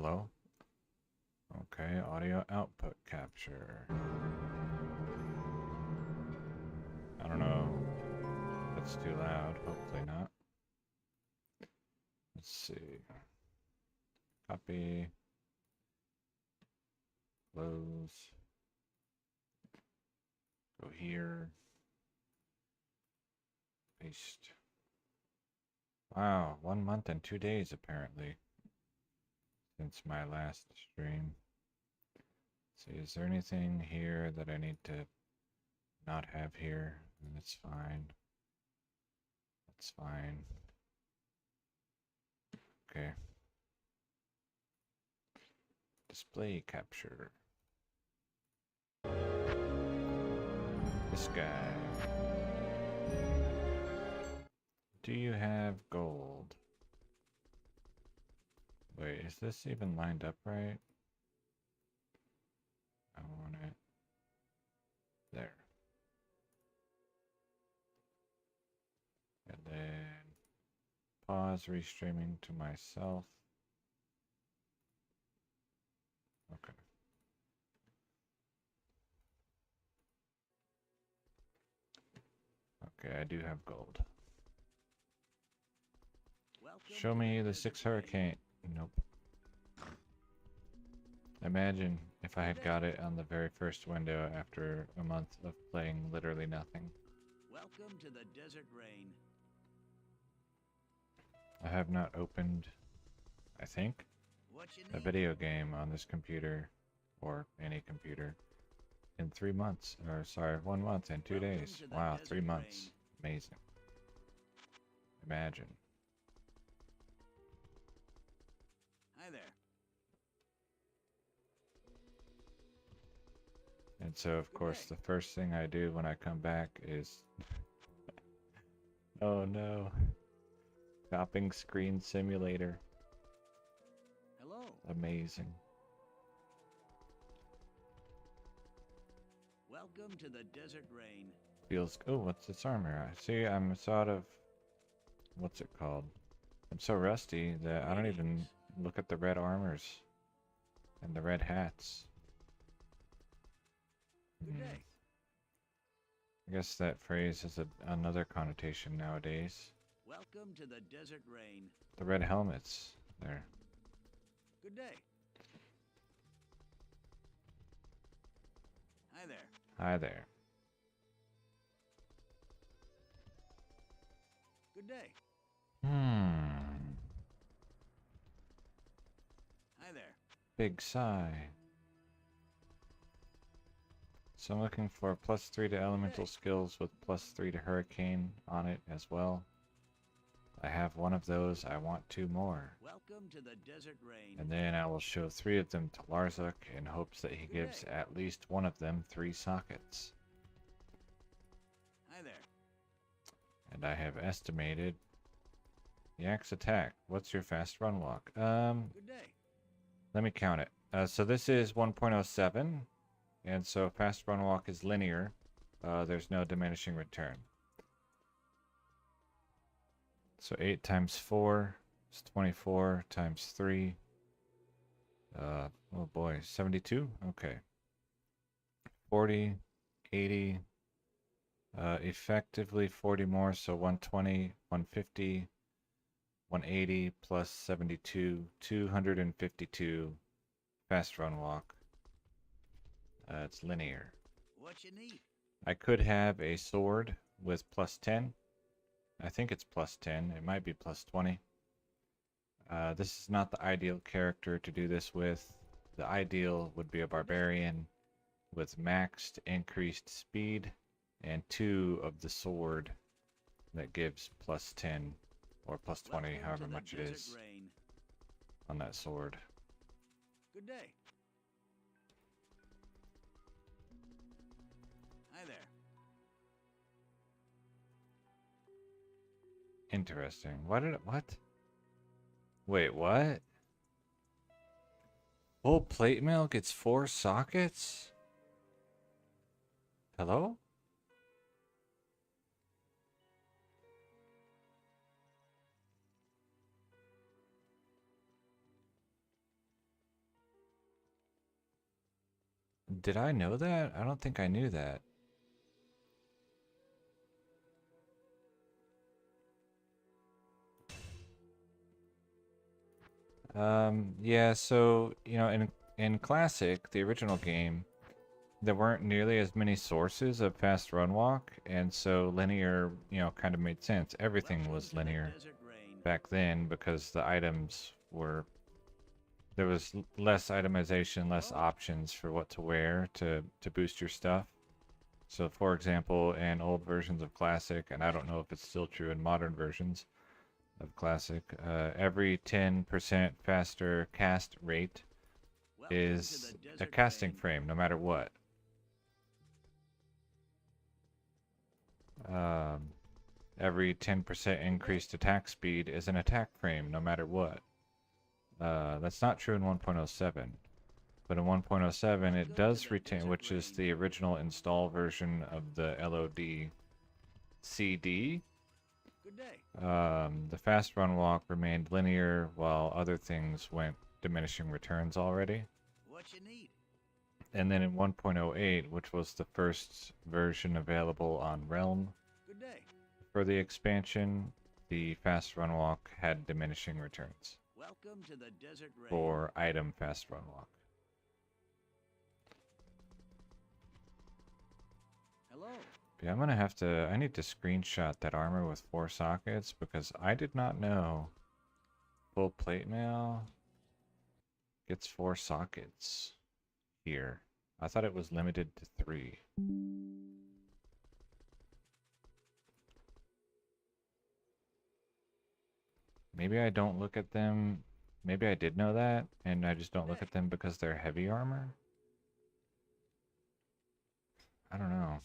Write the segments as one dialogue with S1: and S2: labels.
S1: Hello? Okay, audio output capture. I don't know. That's too loud. Hopefully not. Let's see. Copy. Close. Go here. Paste. Wow, 1 month and 2 days apparently since my last stream. Let's see, is there anything here that I need to not have here? That's fine. That's fine. Okay. Display capture. This guy. Do you have gold? Wait, is this even lined up right? I want it there. And then pause restreaming to myself. Okay. Okay, I do have gold. Show me the 6 hurricane. Nope. Imagine if I had got it on the very first window after a month of playing literally nothing.
S2: Welcome to the desert rain.
S1: I have not opened, I think, a video game on this computer, or any computer, in 3 months. Or, sorry, 1 month and 2 days. Wow, 3 months. Amazing. Imagine.
S2: Hi there.
S1: And so, of course, the first thing I do when I come back is... oh no. Shopping screen simulator.
S2: Hello.
S1: Amazing.
S2: Welcome to the desert rain.
S1: Feels... oh, what's this armor? See, I'm sort of... what's it called? I'm so rusty that I don't even look at the red armors and the red hats.
S2: Good day.
S1: I guess that phrase has another connotation nowadays.
S2: Welcome to the desert rain.
S1: The red helmets. There.
S2: Good day. Hi there.
S1: Hi there.
S2: Good day. Hi there.
S1: Big sigh. So I'm looking for +3 to elemental skills with +3 to hurricane on it as well. I have one of those. I want 2 more.
S2: Welcome to the desert rain.
S1: And then I will show 3 of them to Larzuk in hopes that he gives at least one of them 3 sockets.
S2: Hi there.
S1: And I have estimated Yak's attack. What's your fast run walk? Good
S2: day.
S1: Let me count it. So this is 1.07, and so fast run walk is linear. There's no diminishing return. So 8 times 4 is 24 times 3. Oh boy, 72? Okay. 40, 80, effectively 40 more, so 120, 150, 180 plus 72, 252 fast run walk. It's linear.
S2: What you need?
S1: I could have a sword with +10. I think it's +10. It might be +20. This is not the ideal character to do this with. The ideal would be a barbarian with maxed increased speed and 2 of the sword that gives +10 or +20, however much it is on that sword.
S2: Good day. Hi there.
S1: Interesting. Why did it... what? Wait, what? Oh, plate mail gets 4 sockets? Hello? Did I know that? I don't think I knew that. Yeah, so, in Classic, the original game, there weren't nearly as many sources of fast run walk, and so linear, kind of made sense. Everything
S2: Welcome
S1: was
S2: to the
S1: linear
S2: desert rain.
S1: back then because the items were there was less itemization, less
S2: Hello.
S1: options for what to wear to boost your stuff. So, for example, in old versions of Classic, and I don't know if it's still true in modern versions of Classic, every 10% faster cast rate
S2: Welcome to
S1: is
S2: the
S1: a
S2: desert
S1: casting
S2: rain.
S1: frame, no matter what. Um, every 10% increased attack speed is an attack frame, no matter what. That's not true in 1.07. But in 1.07, it
S2: Welcome to
S1: does
S2: the
S1: retain,
S2: desert
S1: which is
S2: rain.
S1: the original install version of the LOD CD.
S2: Good day.
S1: The fast run walk remained linear while other things went diminishing returns already.
S2: What you need?
S1: And then in 1.08, which was the first version available on Realm
S2: Good day.
S1: for the expansion, the fast run walk had diminishing returns
S2: Welcome to the desert rain.
S1: for item fast run walk.
S2: Hello.
S1: Yeah, I need to screenshot that armor with 4 sockets because I did not know full plate mail gets 4 sockets here. I thought it was limited to 3. Maybe I don't look at them. Maybe I did know that, and I just don't look at them because they're heavy armor. I don't know.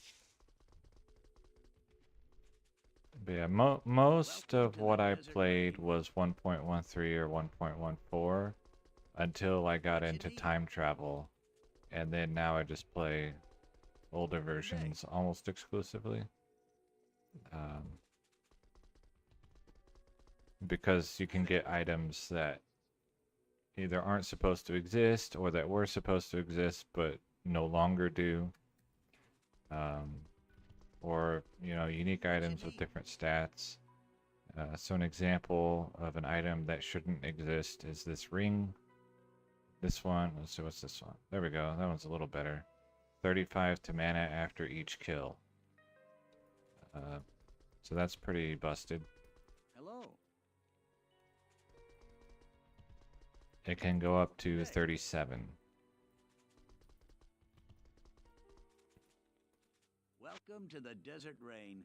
S1: But yeah, most of what I played was 1.13 or 1.14 until I got into time travel, and then now I just play older versions almost exclusively. Because you can get items that either aren't supposed to exist or that were supposed to exist but no longer do. Or, unique items with different stats. So an example of an item that shouldn't exist is this ring. This one, let's see, what's this one? There we go, that one's a little better. 35 to mana after each kill. So that's pretty busted.
S2: Hello.
S1: It can go up to 37.
S2: Welcome to the desert rain.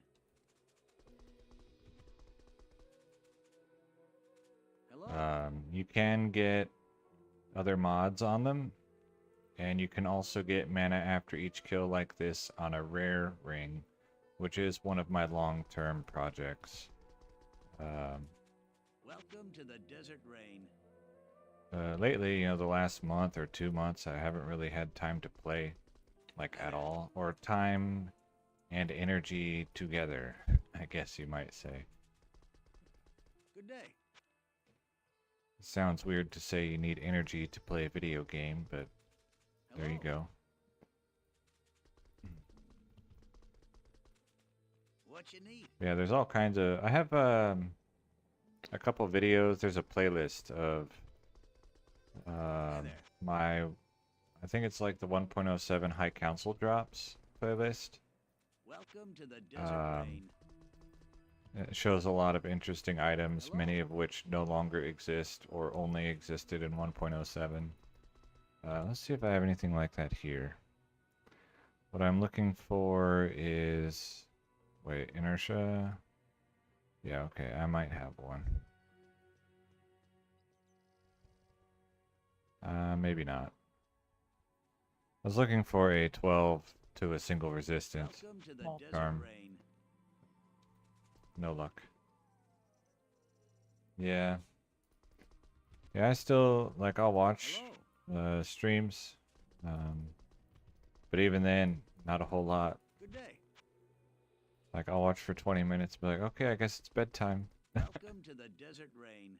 S2: Hello.
S1: You can get other mods on them, and you can also get mana after each kill like this on a rare ring, which is one of my long-term projects.
S2: Welcome to the desert rain.
S1: Lately, the last month or 2 months, I haven't really had time to play, like, at all, or time and energy together, I guess you might say.
S2: Good day.
S1: It sounds weird to say you need energy to play a video game, but there you go.
S2: What you need?
S1: Yeah, there's all kinds of... I have a couple videos. There's a playlist of I think it's like the 1.07 High Council drops playlist.
S2: Welcome to the desert rain.
S1: It shows a lot of interesting items,
S2: Hello.
S1: many of which no longer exist or only existed in 1.07. Let's see if I have anything like that here. What I'm looking for is... Wait, inertia? Yeah, okay, I might have one. Maybe not. I was looking for a 12 to a single resistance.
S2: Welcome to the
S1: Small
S2: desert
S1: charm.
S2: rain.
S1: No luck. Yeah. Yeah, I still, like, I'll watch
S2: Hello.
S1: streams. But even then, not a whole lot.
S2: Good day.
S1: Like, I'll watch for 20 minutes and be like, okay, I guess it's bedtime.
S2: Welcome to the desert rain.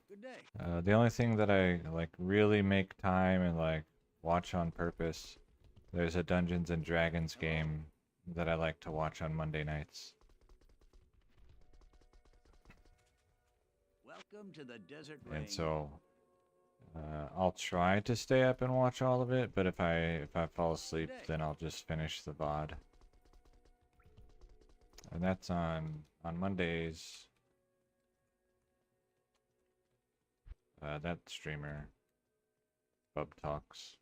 S2: Good day.
S1: The only thing that I like really make time and like watch on purpose, there's a Dungeons and Dragons game that I like to watch on Monday nights.
S2: Welcome to the desert rain.
S1: And so I'll try to stay up and watch all of it, but if I fall asleep, then I'll just finish the VOD. And that's on Mondays. That streamer, Bub Talks.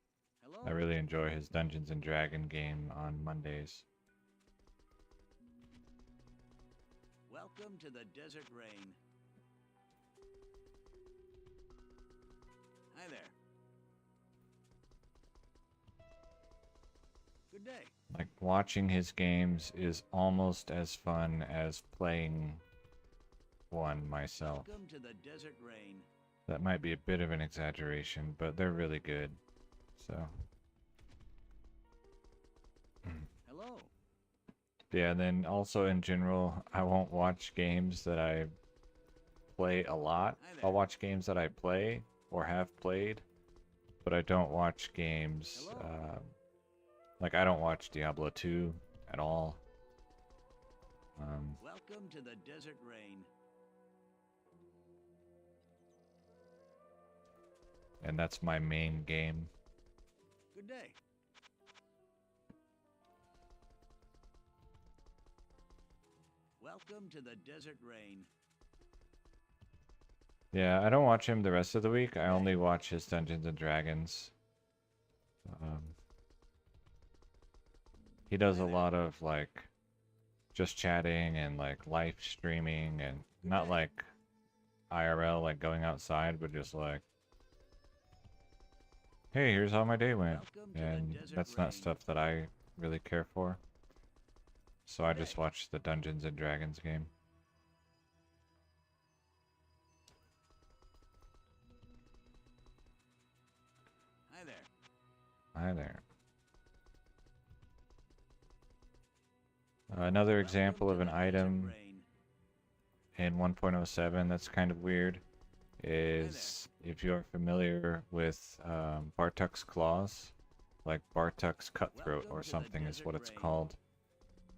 S2: Hello.
S1: I really enjoy his Dungeons and Dragon game on Mondays.
S2: Welcome to the desert rain. Hi there. Good day.
S1: Like watching his games is almost as fun as playing one myself.
S2: Welcome to the desert rain.
S1: That might be a bit of an exaggeration, but they're really good. So
S2: Hello.
S1: yeah, and then also in general, I won't watch games that I play a lot.
S2: Hi there.
S1: I'll watch games that I play or have played, but I don't watch games.
S2: Hello.
S1: Like I don't watch Diablo 2 at all.
S2: Welcome to the desert rain.
S1: And that's my main game.
S2: Good day. Welcome to the desert rain.
S1: Yeah, I don't watch him the rest of the week. I only watch his Dungeons and Dragons. He does a lot of like just chatting and like live streaming and not like IRL, like going outside, but just like, hey, here's how my day went.
S2: Welcome to the
S1: And
S2: desert
S1: that's
S2: rain.
S1: not stuff that I really care for. So I just watch the Dungeons and Dragons game.
S2: Hi there.
S1: Hi there. Another example of
S2: Welcome
S1: an
S2: to the desert
S1: item
S2: rain.
S1: in 1.07 that's kind of weird is if you're familiar with Bartuk's Claws, like Bartuk's Cutthroat
S2: Welcome
S1: or
S2: to the
S1: something is
S2: desert
S1: what it's
S2: rain.
S1: called.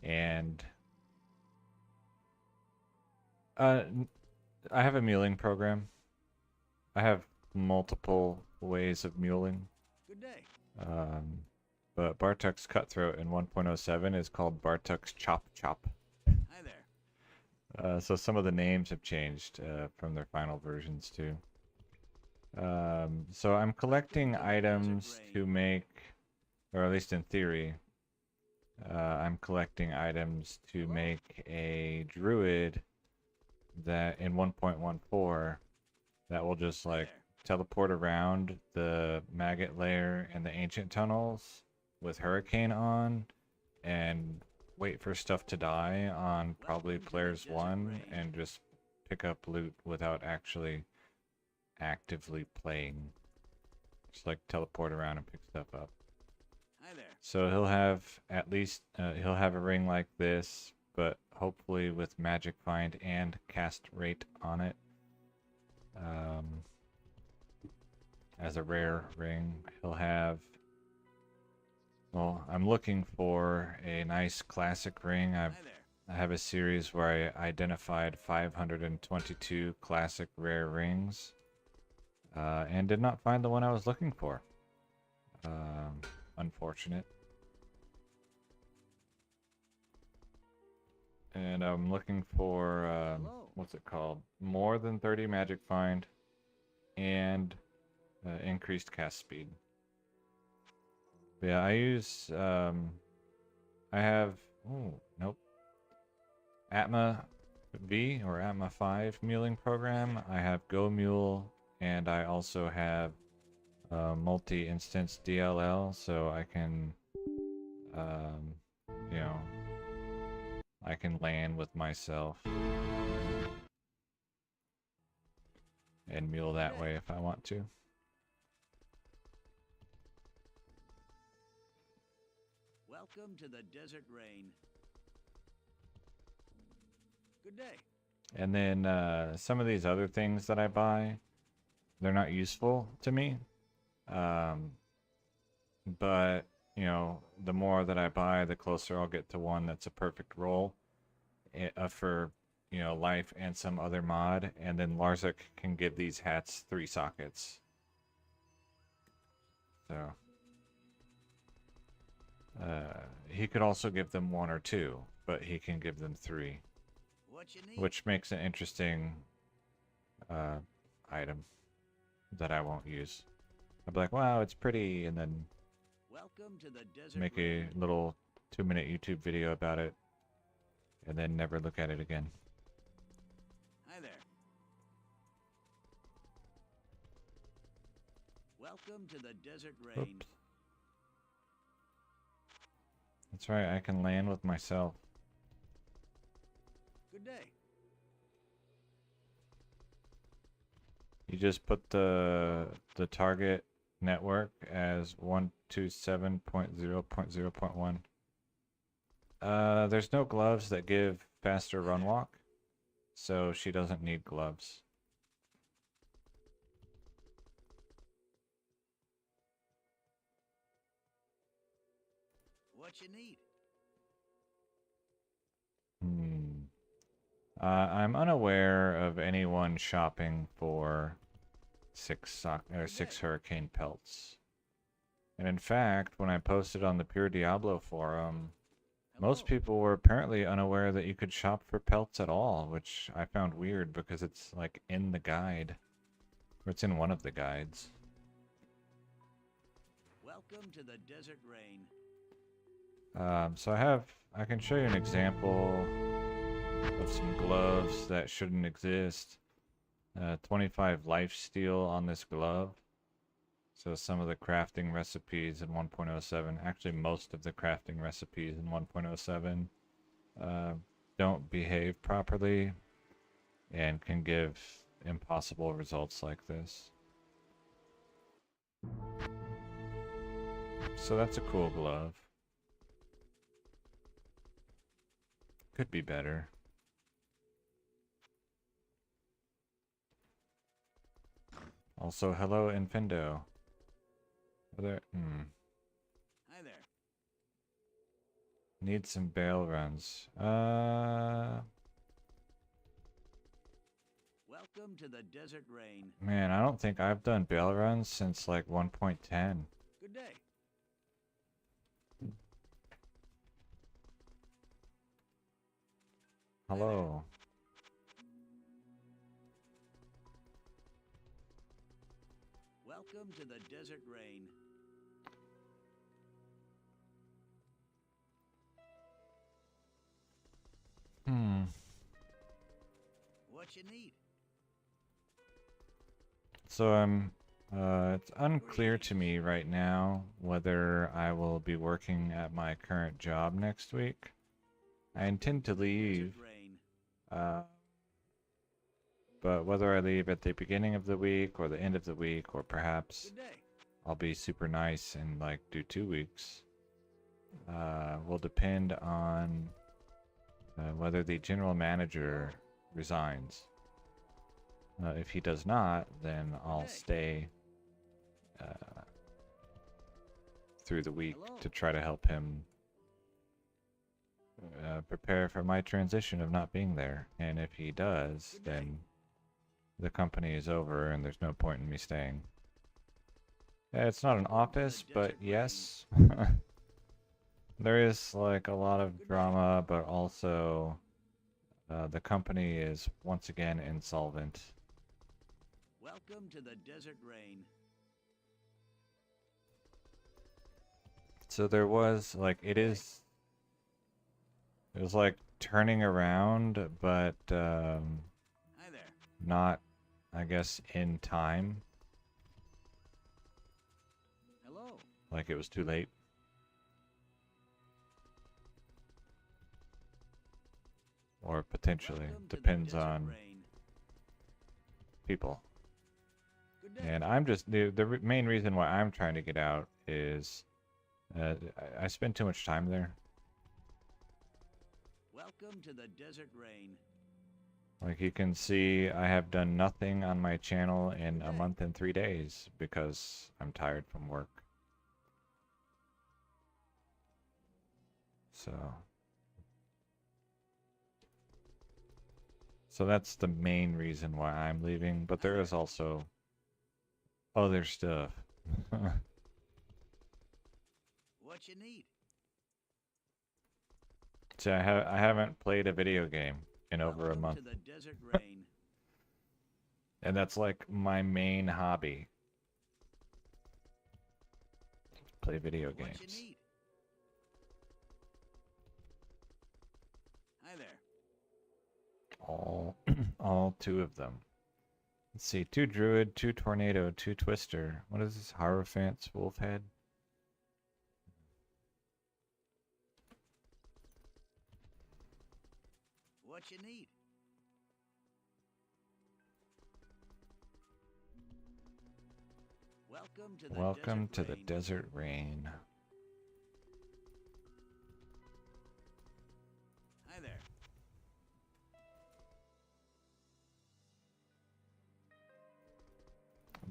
S1: And I have a muling program. I have multiple ways of muling.
S2: Good day.
S1: But Bartuk's Cutthroat in 1.07 is called Bartuk's Chop Chop.
S2: Hi there.
S1: So some of the names have changed from their final versions too. So I'm collecting
S2: Welcome to the desert
S1: items
S2: rain.
S1: to make, or at least in theory, I'm collecting items to
S2: Hello?
S1: make a druid that in 1.14 that will just
S2: Hi
S1: like
S2: there.
S1: teleport around the maggot lair and the ancient tunnels with hurricane on and wait for stuff to die on probably
S2: Welcome to the
S1: players
S2: desert
S1: 1
S2: rain.
S1: and just pick up loot without actually actively playing. Just like teleport around and pick stuff up.
S2: Hi there.
S1: So he'll have at least he'll have a ring like this, but hopefully with magic find and cast rate on it. As a rare ring, he'll have. Well, I'm looking for a nice classic ring.
S2: Hi there.
S1: I have a series where I identified 522 classic rare rings, and did not find the one I was looking for. Unfortunate. And I'm looking for
S2: Hello.
S1: what's it called? More than 30 magic find, and increased cast speed. But yeah, I use I have nope. Atma V or Atma 5 muling program. I have Go Mule, and I also have multi-instance DLL, so I can you know, I can land with myself and mule that way if I want to.
S2: Welcome to the desert rain. Good day.
S1: And then some of these other things that I buy, they're not useful to me. Um, but you know, the more that I buy, the closer I'll get to one that's a perfect roll for you know life and some other mod. And then Larzik can give these hats 3 sockets. So he could also give them 1 or 2, but he can give them 3,
S2: What you need?
S1: which makes an interesting item that I won't use. I'll be like, wow, it's pretty, and then
S2: Welcome to the desert
S1: make a
S2: rain.
S1: little 2-minute YouTube video about it, and then never look at it again.
S2: Hi there. Welcome to the desert rain.
S1: Oops. That's right, I can land with myself.
S2: Good day.
S1: You just put the target network as 127.0.0.1. There's no gloves that give faster run walk, so she doesn't need gloves.
S2: What you need?
S1: I'm unaware of anyone shopping for 6 hurricane pelts. And in fact, when I posted on the Pure Diablo forum, most people were apparently unaware that you could shop for pelts at all, which I found weird because it's like in the guide, or it's in one of the guides.
S2: Welcome to the desert rain.
S1: So I can show you an example of some gloves that shouldn't exist. 25 lifesteal on this glove. So some of the crafting recipes in 1.07, actually most of the crafting recipes in 1.07 don't behave properly and can give impossible results like this. So that's a cool glove. Could be better. Also, hello, Infindo. Are there?
S2: Hi there.
S1: Need some bail runs.
S2: Welcome to the desert rain.
S1: Man, I don't think I've done bail runs since like 1.10.
S2: Good day.
S1: Hello.
S2: Welcome to the desert rain. What you need?
S1: So it's unclear to me right now whether I will be working at my current job next week. I intend to leave,
S2: Desert rain.
S1: but whether I leave at the beginning of the week or the end of the week, or perhaps
S2: Good day.
S1: I'll be super nice and like do 2 weeks, will depend on whether the general manager resigns. If he does not, then I'll stay through the week to try to help him prepare for my transition of not being there. And if he does, then the company is over and there's no point in me staying. It's not an office, but yes. There is like a lot of drama, but also the company is once again insolvent.
S2: Welcome to the desert rain.
S1: So there was like it was like turning around, but
S2: Hi there.
S1: not, I guess, in time.
S2: Hello.
S1: Like it was too late. Or potentially.
S2: Welcome to the
S1: Depends
S2: desert
S1: on
S2: rain.
S1: people.
S2: Good day.
S1: And I'm just the main reason why I'm trying to get out is I spend too much time there.
S2: Welcome to the desert rain.
S1: Like you can see, I have done nothing on my channel in a
S2: Okay.
S1: month and 3 days because I'm tired from work. So that's the main reason why I'm leaving, but there is also other stuff.
S2: What you need?
S1: See, I haven't played a video game in over a
S2: Welcome
S1: month,
S2: to the Desert Rain.
S1: and that's like my main hobby. Play video
S2: What you
S1: games.
S2: need? Hi there.
S1: All two of them. Let's see, 2 Druid, 2 Tornado, 2 Twister. What is this? Hierophant's Wolfhead?
S2: What you need? Welcome to the
S1: Welcome
S2: Desert
S1: to the
S2: Rain.
S1: Desert Rain.
S2: Hi there.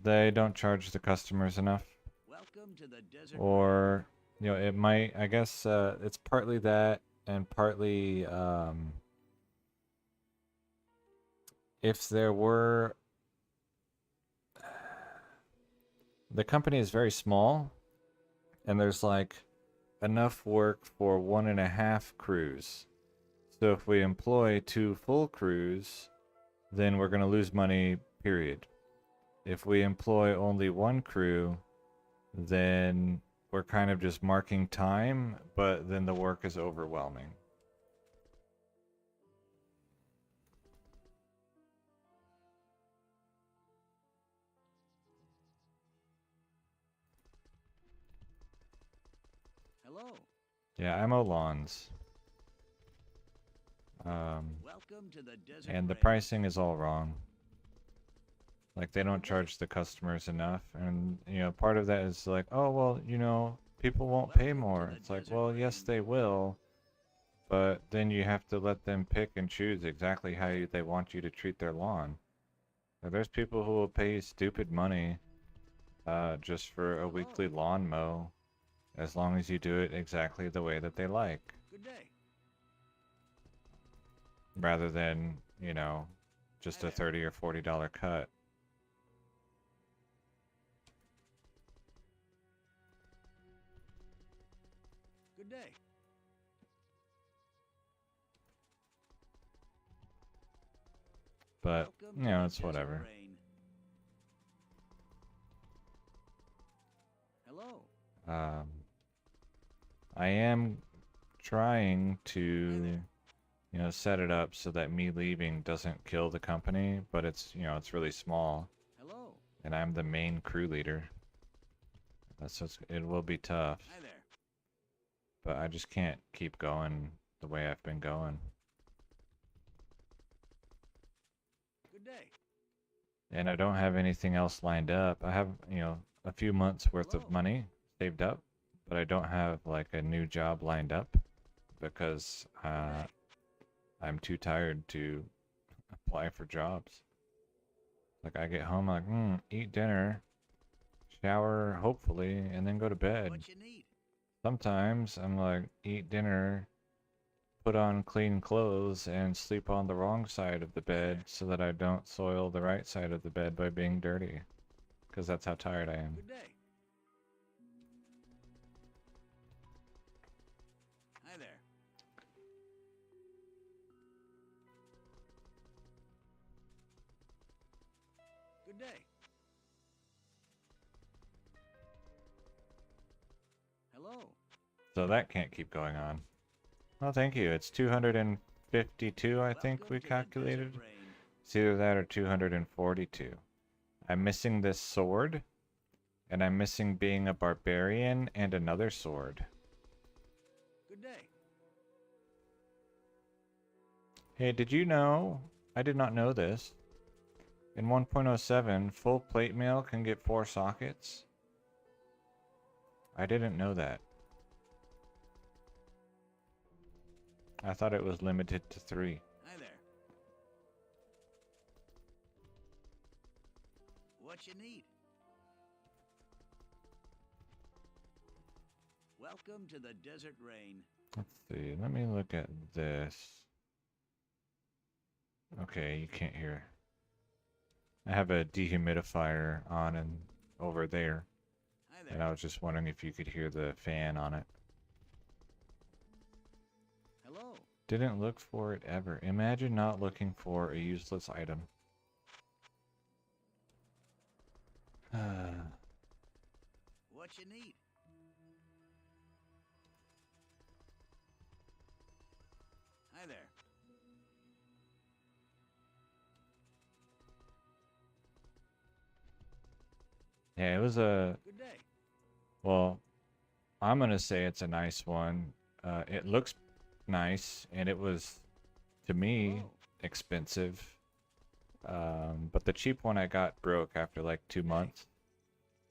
S1: They don't charge the customers enough.
S2: Welcome to the Desert
S1: Or, you know, it might, I guess it's partly that, and partly if there were, the company is very small, and there's like enough work for 1.5 crews. So if we employ 2 full crews, then we're going to lose money, period. If we employ only 1 crew, then we're kind of just marking time, but then the work is overwhelming.
S2: Hello.
S1: Yeah, I mow lawns.
S2: Welcome to the Desert
S1: And the
S2: Rain.
S1: pricing is all wrong. Like they don't charge the customers enough, and you know, part of that is like, oh well, you know, people won't pay
S2: Welcome to
S1: more.
S2: the
S1: It's like,
S2: Desert
S1: well, yes,
S2: Rain.
S1: they will, but then you have to let them pick and choose exactly how they want you to treat their lawn. Now, there's people who will pay stupid money just for a weekly lawn mow, as long as you do it exactly the way that they like,
S2: Good day.
S1: rather than, you know, just
S2: Hi
S1: a
S2: there.
S1: $30 or $40 cut.
S2: Good day.
S1: But,
S2: Welcome
S1: you
S2: to
S1: know,
S2: the
S1: it's
S2: Desert
S1: whatever.
S2: Rain. Hello.
S1: I am trying
S2: Hi
S1: to,
S2: there.
S1: you know, set it up so that me leaving doesn't kill the company, but it's, you know, it's really small,
S2: Hello.
S1: and I'm the main crew leader. So it will be tough,
S2: Hi there.
S1: but I just can't keep going the way I've been going.
S2: Good day.
S1: And I don't have anything else lined up. I have, you know, a few months worth of
S2: Hello.
S1: money saved up, but I don't have like a new job lined up because
S2: Good day.
S1: I'm too tired to apply for jobs. Like I get home, I'm like, eat dinner, shower, hopefully, and then go to bed.
S2: What you need?
S1: Sometimes I'm like, eat dinner, put on clean clothes, and sleep on the wrong side of the bed so that I don't soil the right side of the bed by being dirty. Because that's how tired I am.
S2: Good day. Hi there. Good day. Hello.
S1: So that can't keep going on. Well, thank you. It's 252, I think
S2: Welcome
S1: we
S2: to the
S1: calculated.
S2: Desert Rain.
S1: It's either that or 242. I'm missing this sword, and I'm missing being a barbarian and another sword.
S2: Good day.
S1: Hey, did you know? I did not know this. In 1.07, full plate mail can get 4 sockets. I didn't know that. I thought it was limited to 3.
S2: Hi there. What you need? Welcome to the desert rain.
S1: Let's see. Let me look at this. Okay, you can't hear. I have a dehumidifier on and over there,
S2: Hi
S1: and
S2: there.
S1: I was just wondering if you could hear the fan on it.
S2: Hello.
S1: Didn't look for it ever. Imagine not looking for a useless item.
S2: What you need? Hi there.
S1: Yeah, it was a,
S2: Good day.
S1: well, I'm gonna say it's a nice one. It looks nice, and it was, to me,
S2: Hello.
S1: expensive. But the cheap one I got broke after like 2 months.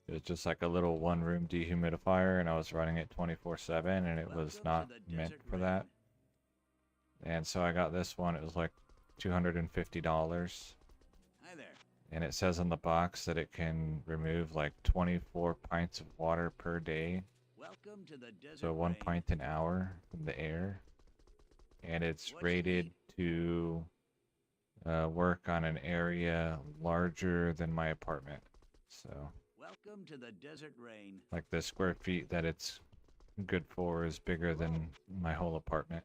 S1: It was just like a little one-room dehumidifier, and I was running it 24/7, and it was
S2: Welcome
S1: not
S2: to the
S1: meant
S2: desert
S1: for
S2: rain.
S1: that. And so I got this one. It was like $250.
S2: Hi there.
S1: And it says on the box that it can remove like 24 pints of water per day.
S2: Welcome to the desert
S1: So 1
S2: rain.
S1: pint an hour from the air. And it's
S2: What you
S1: rated
S2: need?
S1: to work on an area larger than my apartment. So,
S2: Welcome to the desert rain.
S1: like the square feet that it's good for is bigger than my whole apartment.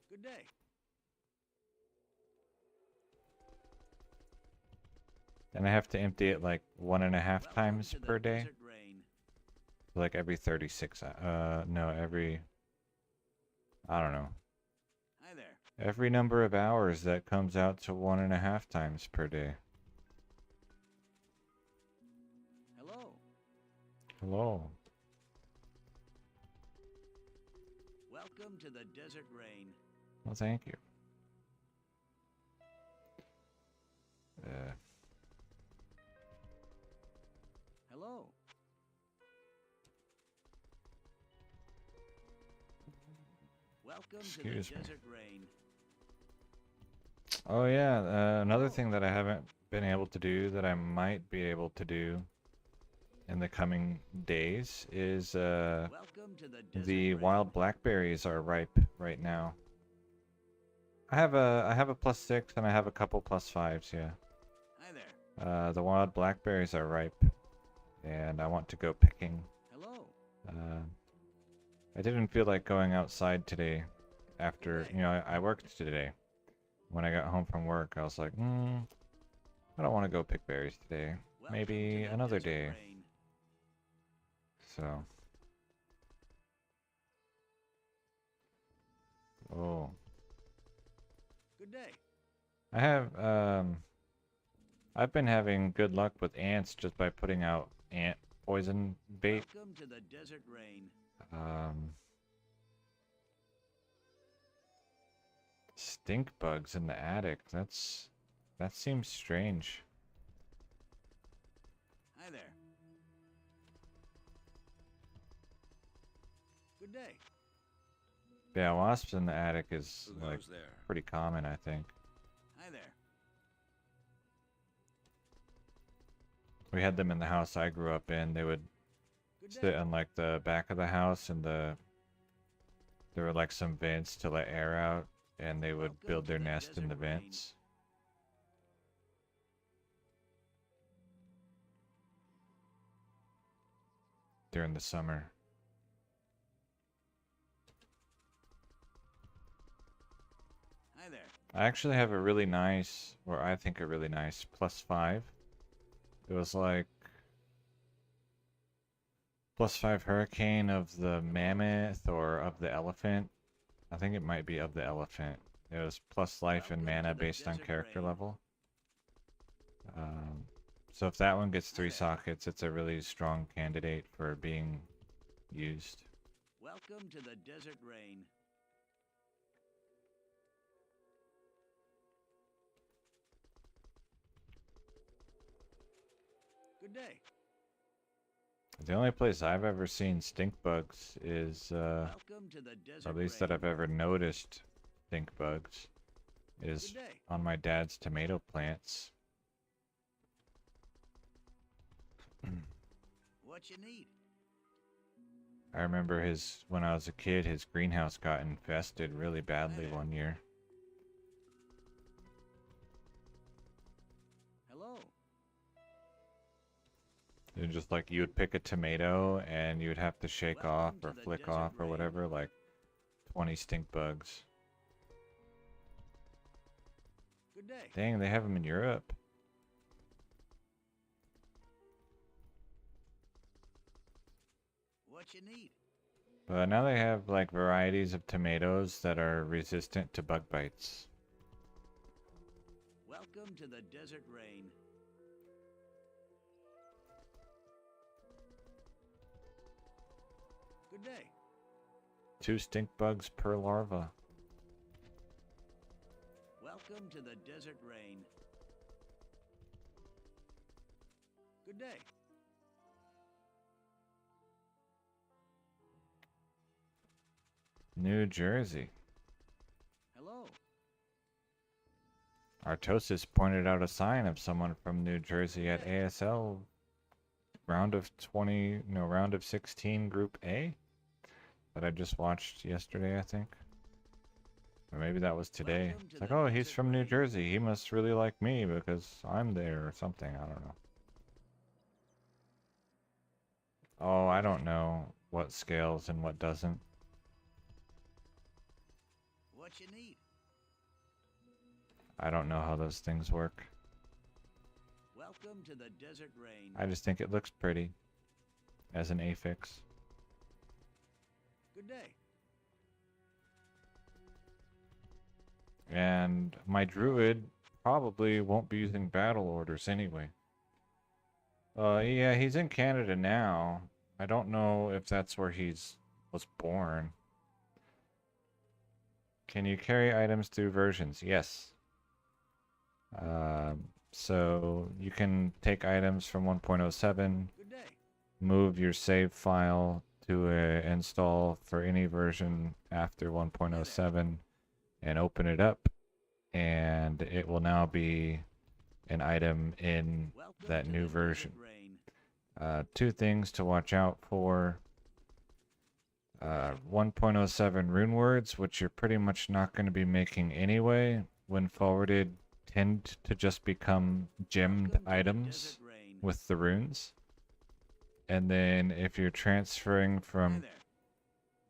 S2: Good day.
S1: And I have to empty it like 1.5
S2: Welcome
S1: times
S2: to the
S1: per day.
S2: desert rain.
S1: Like every 36, no, I don't know.
S2: Hi there.
S1: Every number of hours that comes out to 1.5 times per day.
S2: Hello.
S1: Hello.
S2: Welcome to the desert rain.
S1: Well, thank you.
S2: Hello. Welcome to the
S1: Excuse me.
S2: desert rain.
S1: Oh yeah, another thing that I haven't been able to do that I might be able to do in the coming days is
S2: Welcome to the desert
S1: the
S2: rain.
S1: wild blackberries are ripe right now. I have a +6 and I have a couple +5s, yeah.
S2: Hi there.
S1: The wild blackberries are ripe, and I want to go picking.
S2: Hello.
S1: I didn't feel like going outside today after,
S2: Okay.
S1: you know, I worked today. When I got home from work, I was like, I don't want to go pick berries today.
S2: Welcome
S1: Maybe
S2: to the
S1: another
S2: desert
S1: day.
S2: rain.
S1: So. Oh.
S2: Good day.
S1: I've been having good luck with ants just by putting out ant poison bait.
S2: Welcome to the desert rain.
S1: Stink bugs in the attic. That seems strange.
S2: Hi there. Good day.
S1: Yeah, wasps in the attic is
S2: Who
S1: like
S2: goes there?
S1: pretty common, I think.
S2: Hi there.
S1: We had them in the house I grew up in. They would
S2: Good
S1: sit
S2: day.
S1: on like the back of the house, and there were like some vents to let air out, and they would
S2: Welcome
S1: build
S2: to
S1: their
S2: the
S1: nest in the
S2: desert rain.
S1: vents. During the summer.
S2: Hi there.
S1: I actually have a really nice, or I think a really nice, +5. It was like +5 hurricane of the mammoth or of the elephant. I think it might be of the elephant. It was plus life and
S2: Welcome to
S1: mana
S2: the
S1: based on
S2: desert
S1: character
S2: rain.
S1: level. So if that one gets
S2: Hi
S1: 3
S2: there.
S1: sockets, it's a really strong candidate for being used.
S2: Welcome to the desert rain. Good day.
S1: The only place I've ever seen stink bugs is,
S2: Welcome to the desert
S1: or at least
S2: rain.
S1: that I've ever noticed, stink bugs is
S2: Good day.
S1: on my dad's tomato plants.
S2: What you need?
S1: I remember when I was a kid, his greenhouse got infested really badly
S2: there.
S1: one year.
S2: Hello.
S1: And just like you would pick a tomato and you would have to shake off
S2: Welcome
S1: or
S2: to the
S1: flick
S2: desert
S1: off or
S2: rain.
S1: whatever, like 20 stink bugs.
S2: Good day.
S1: Dang, they have them in Europe.
S2: What you need?
S1: But now they have like varieties of tomatoes that are resistant to bug bites.
S2: Welcome to the desert rain. Good day.
S1: 2 stink bugs per larva.
S2: Welcome to the desert rain. Good day.
S1: New Jersey.
S2: Hello.
S1: Artosis pointed out a sign of someone from New Jersey at ASL round of 16 Group A that I just watched yesterday, I think. Or maybe that was today.
S2: Welcome to
S1: It's like,
S2: the
S1: oh, he's
S2: desert
S1: from New
S2: rain.
S1: Jersey. He must really like me because I'm there or something. I don't know. Oh, I don't know what scales and what doesn't.
S2: What you need?
S1: I don't know how those things work.
S2: Welcome to the desert rain.
S1: I just think it looks pretty as an affix.
S2: Good day.
S1: And my druid probably won't be using battle orders anyway. Yeah, he's in Canada now. I don't know if that's where was born. Can you carry items through versions? Yes. So you can take items from 1.07,
S2: Good day.
S1: move your save file to install for any version after 1.07 and open it up, and it will now be an item in
S2: Welcome
S1: that
S2: to
S1: new
S2: the
S1: version.
S2: desert rain.
S1: 2 things to watch out for. 1.07 rune words, which you're pretty much not going to be making anyway, when forwarded, tend to just become gemmed
S2: Welcome to the
S1: items
S2: desert rain.
S1: with the runes. And then if you're transferring
S2: Hi
S1: from
S2: there.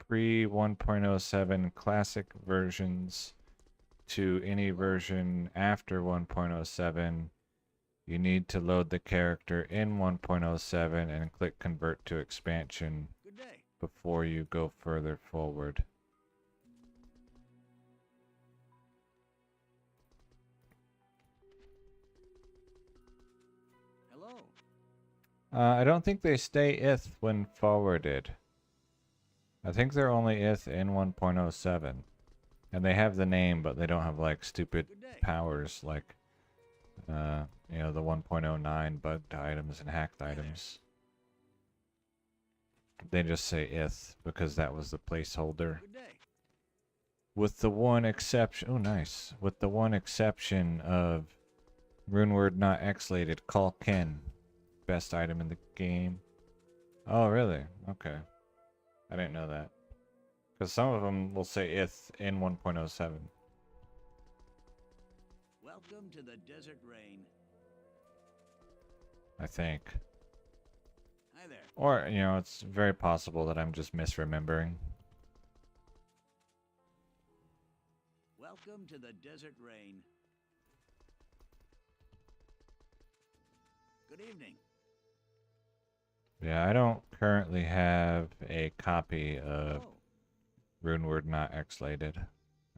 S1: pre 1.07 classic versions to any version after 1.07, you need to load the character in 1.07 and click convert to expansion
S2: Good day.
S1: before you go further forward.
S2: Hello.
S1: I don't think they stay ith when forwarded. I think they're only ith in 1.07. And they have the name, but they don't have like stupid
S2: Good day.
S1: powers like the 1.09 bugged items and hacked
S2: Hi there.
S1: items. They just say ith because that was the placeholder.
S2: Good day.
S1: With the one exception, oh nice. With the one exception of runeword not X-lated, call Ken. Best item in the game. Oh really? Okay. I didn't know that. Because some of them will say ith in 1.07.
S2: Welcome to the desert rain.
S1: I think.
S2: Hi there.
S1: Or, it's very possible that I'm just misremembering.
S2: Welcome to the desert rain. Good evening.
S1: Yeah, I don't currently have a copy of
S2: Hello.
S1: runeword not X-lated.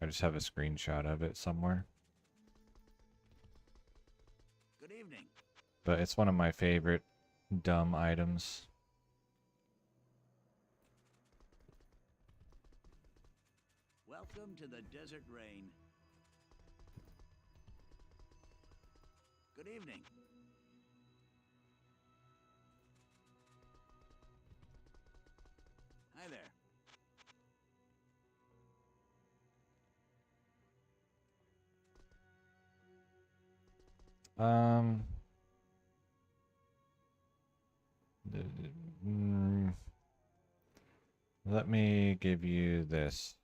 S1: I just have a screenshot of it somewhere.
S2: Good evening.
S1: But it's one of my favorite dumb items.
S2: Welcome to the desert rain. Good evening. Hi there.
S1: Um, mm, let me give you this.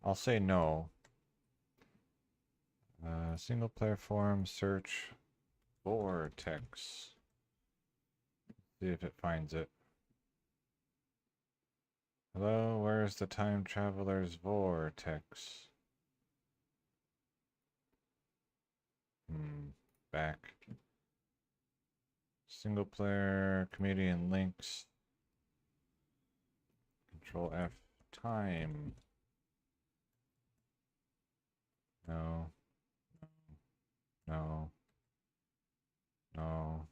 S1: I'll say no. Single player forum search vortex. See if it finds it. Hello, where's the time traveler's vortex? Back. Single player comedian links. Control F. Time. No. No. No.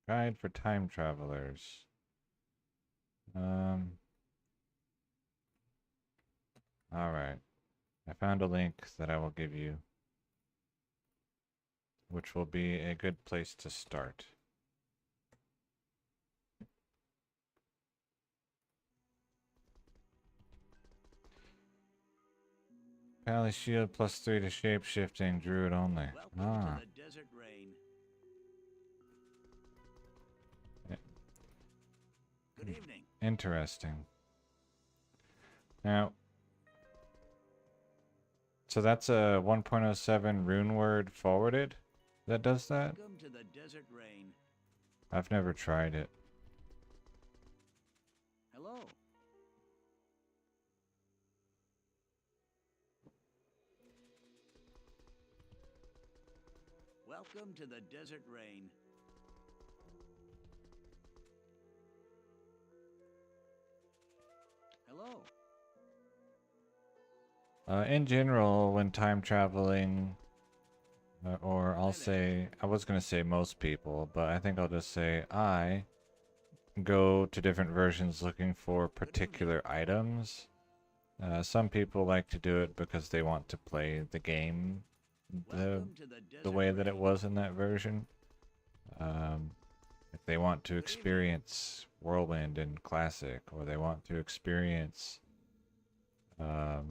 S1: Guide for time travelers. Alright. I found a link that I will give you, which will be a good place to start. Pally shield +3 to shape shifting, druid only.
S2: Welcome to the desert rain. Good evening.
S1: Interesting. Now, so that's a 1.07 rune word forwarded that does that?
S2: Welcome to the desert rain.
S1: I've never tried it.
S2: Hello. Welcome to the desert rain. Hello.
S1: In general, when time traveling, or I'll
S2: Hi there.
S1: say, I was going to say most people, but I think I'll just say I go to different versions looking for particular items. Some people like to do it because they want to play the game
S2: Welcome to the desert
S1: the way that it
S2: rain.
S1: was in that version. If they want to experience Whirlwind in Classic, or they want to experience
S2: Hi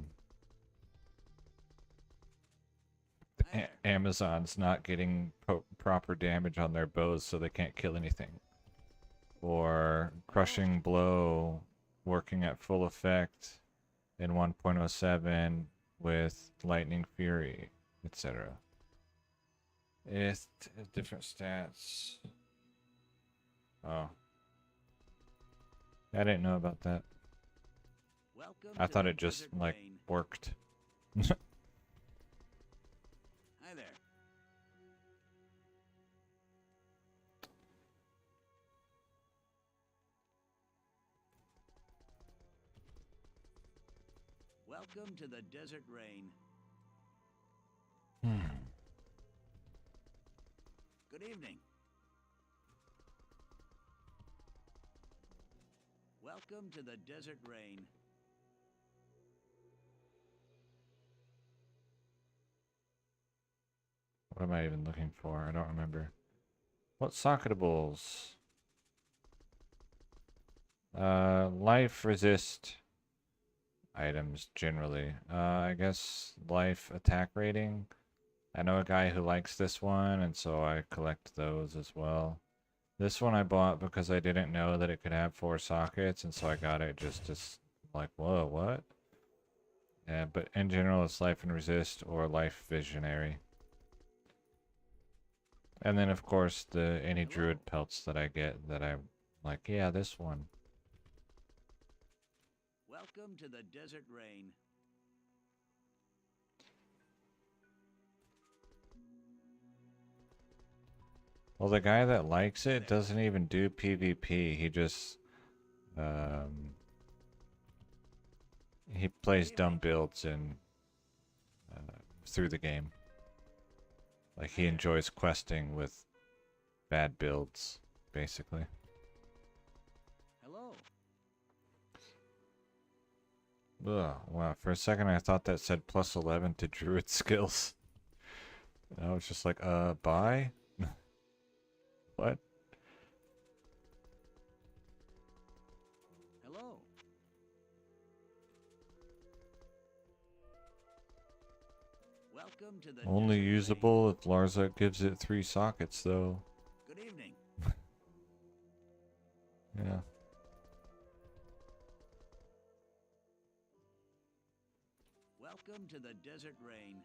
S2: there.
S1: Amazon's not getting proper damage on their bows so they can't kill anything, or Crushing Blow working at full effect in 1.07 with Lightning Fury, etc. It's different stats. Oh. I didn't know about that.
S2: Welcome
S1: I
S2: to
S1: thought
S2: the
S1: it just,
S2: desert
S1: like,
S2: rain.
S1: worked.
S2: Hi there. Welcome to the desert rain. Good evening. Welcome to the desert rain.
S1: What am I even looking for? I don't remember. What socketables? Life resist items generally. I guess life attack rating. I know a guy who likes this one, and so I collect those as well. This one I bought because I didn't know that it could have 4 sockets, and so I got it just to like, whoa, what? Yeah, but in general, it's life and resist or life visionary. And then, of course, any druid pelts that I get that I'm like, yeah, this one.
S2: Welcome to the desert rain.
S1: Well, the guy that likes it doesn't even do PvP. He just, he plays dumb builds and through the game. Like, he enjoys questing with bad builds, basically.
S2: Hello.
S1: Ugh, wow, for a second I thought that said +11 to druid skills. And I was just like, bye? What?
S2: Hello. Welcome to the
S1: Only
S2: desert
S1: usable if Larza gives it 3 sockets, though.
S2: rain. Good evening.
S1: Yeah.
S2: Welcome to the desert rain.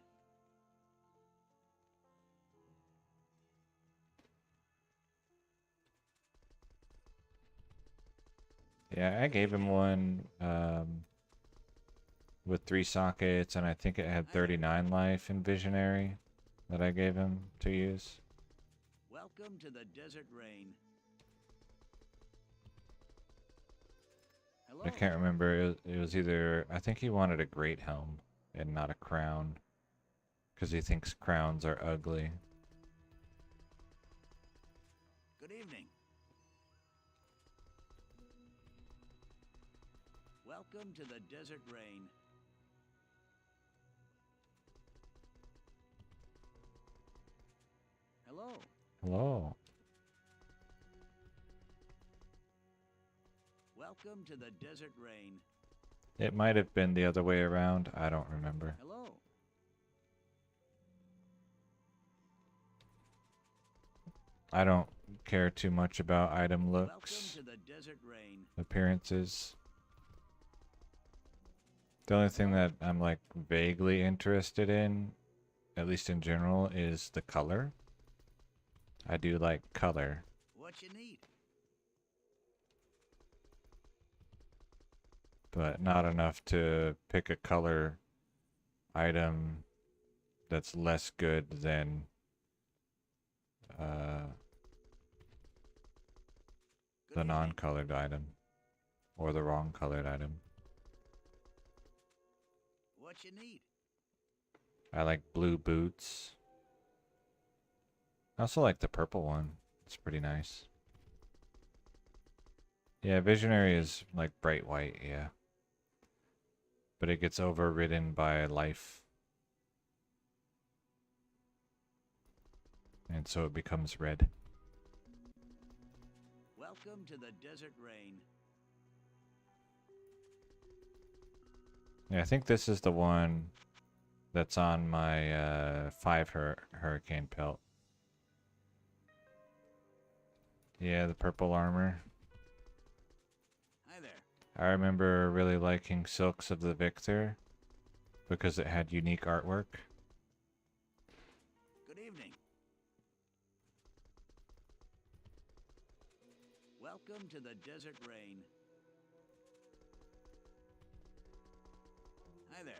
S1: Yeah, I gave him one with 3 sockets, and I think it had 39 life in Visionary that I gave him to use.
S2: Welcome to the desert rain. Hello.
S1: I can't remember. It was either, I think he wanted a great helm and not a crown, because he thinks crowns are ugly.
S2: Good evening. Welcome to the desert rain. Hello.
S1: Hello.
S2: Welcome to the desert rain.
S1: It might have been the other way around. I don't remember.
S2: Hello.
S1: I don't care too much about item looks,
S2: Welcome to the desert rain.
S1: appearances. The only thing that I'm like vaguely interested in, at least in general, is the color. I do like color.
S2: What you need?
S1: But not enough to pick a color item that's less good than
S2: Good
S1: the
S2: evening.
S1: non-colored item or the wrong colored item.
S2: What you need?
S1: I like blue boots. I also like the purple one. It's pretty nice. Yeah, Visionary is like bright white, yeah. But it gets overridden by life. And so it becomes red.
S2: Welcome to the desert rain.
S1: Yeah, I think this is the one that's on my 5 Hurricane Pelt. Yeah, the purple armor.
S2: Hi there.
S1: I remember really liking Silks of the Victor because it had unique artwork.
S2: Good evening. Welcome to the desert rain. Hi there.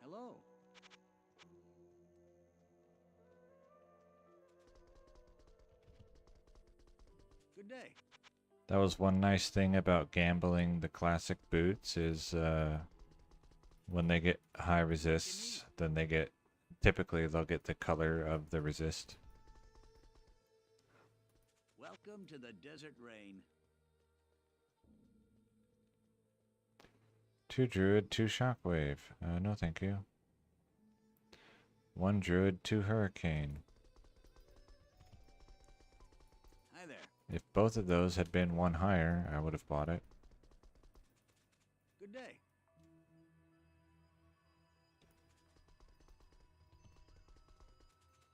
S2: Hello. Good day.
S1: That was one nice thing about gambling the classic boots is when they get high resists, then they get, typically they'll get the color of the resist.
S2: Welcome to the desert rain.
S1: 2 Druid, 2 Shockwave. No thank you. 1 Druid, 2 Hurricane.
S2: Hi there.
S1: If both of those had been 1 higher, I would have bought it.
S2: Good day.